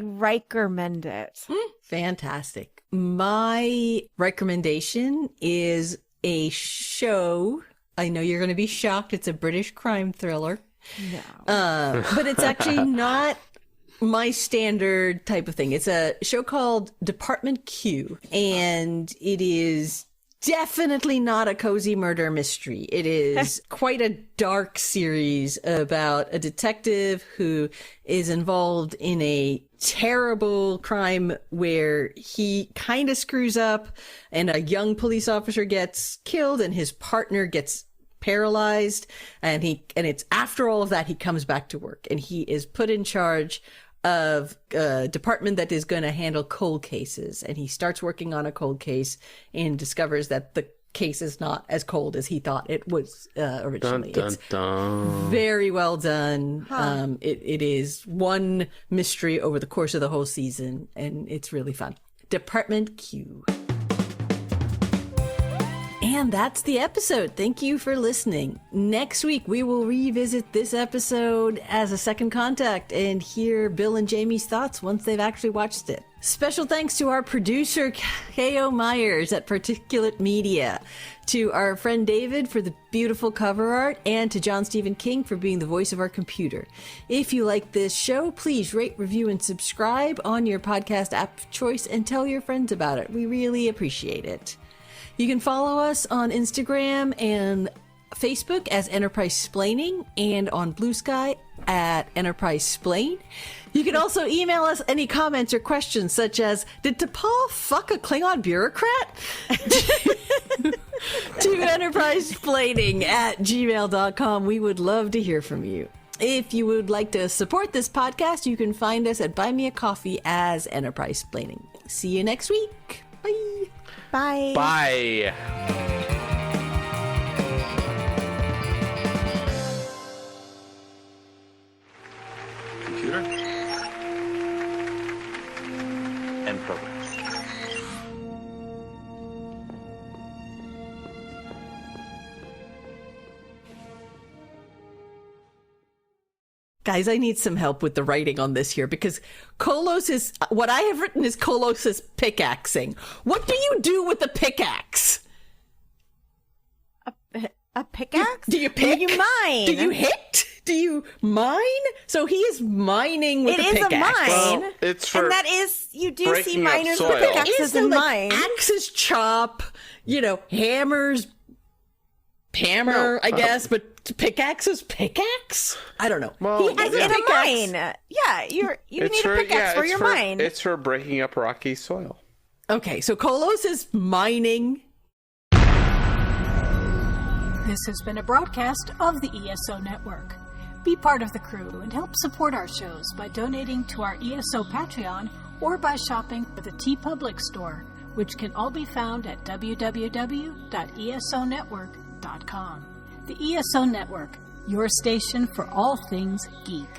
Speaker 3: recommend it.
Speaker 2: Fantastic. My recommendation is a show. I know you're going to be shocked. It's a British crime thriller.
Speaker 3: No.
Speaker 2: But it's actually not my standard type of thing. It's a show called Department Q, and it is definitely not a cozy murder mystery. It is quite a dark series about a detective who is involved in a terrible crime where he kind of screws up and a young police officer gets killed and his partner gets paralyzed, and it's after all of that he comes back to work and he is put in charge of a department that is going to handle cold cases, and he starts working on a cold case and discovers that the case is not as cold as he thought it was originally.
Speaker 4: Dun, dun,
Speaker 2: It's very well done. It is one mystery over the course of the whole season, and it's really fun. Department Q. And that's the episode. Thank you for listening. Next week, we will revisit this episode as a second contact and hear Bill and Jamie's thoughts once they've actually watched it. Special thanks to our producer, K.O. Myers at Particulate Media, to our friend David for the beautiful cover art, and to John Stephen King for being the voice of our computer. If you like this show, please rate, review, and subscribe on your podcast app of choice and tell your friends about it. We really appreciate it. You can follow us on Instagram and Facebook as EnterpriseSplaining and on Blue Sky at EnterpriseSplain. You can also email us any comments or questions such as, did T'Pol fuck a Klingon bureaucrat? to EnterpriseSplaining@gmail.com. We would love to hear from you. If you would like to support this podcast, you can find us at Buy Me a Coffee as EnterpriseSplaining. See you next week. Bye.
Speaker 3: Bye.
Speaker 4: Bye.
Speaker 8: Computer and programs.
Speaker 2: Guys, I need some help with the writing on this here because what I have written is Kolos is pickaxing. What do you do with the pickaxe?
Speaker 3: A pickaxe?
Speaker 2: Do you pick?
Speaker 3: You mine.
Speaker 2: Do you hit? Do you mine? So he is mining with
Speaker 3: It
Speaker 2: a
Speaker 3: is
Speaker 2: pickaxe.
Speaker 3: a mine.
Speaker 4: Well, it's for
Speaker 3: and that is, you do see
Speaker 4: breaking up
Speaker 3: miners
Speaker 4: soil.
Speaker 3: with
Speaker 2: It
Speaker 3: pickaxes
Speaker 2: is
Speaker 3: in
Speaker 2: like
Speaker 3: mines.
Speaker 2: axes chop, hammers, hammer, I guess, but pickaxes, pickaxe? I don't know.
Speaker 4: Well,
Speaker 2: He has
Speaker 3: In
Speaker 2: a
Speaker 3: a
Speaker 2: pickaxe.
Speaker 3: mine. Yeah, you need a pickaxe for your mine.
Speaker 4: It's for breaking up rocky soil.
Speaker 2: Okay, so Kolos is mining.
Speaker 1: This has been a broadcast of the ESO Network. Be part of the crew and help support our shows by donating to our ESO Patreon or by shopping at the TeePublic store, which can all be found at www.esonetwork.com. The ESO Network, your station for all things geek.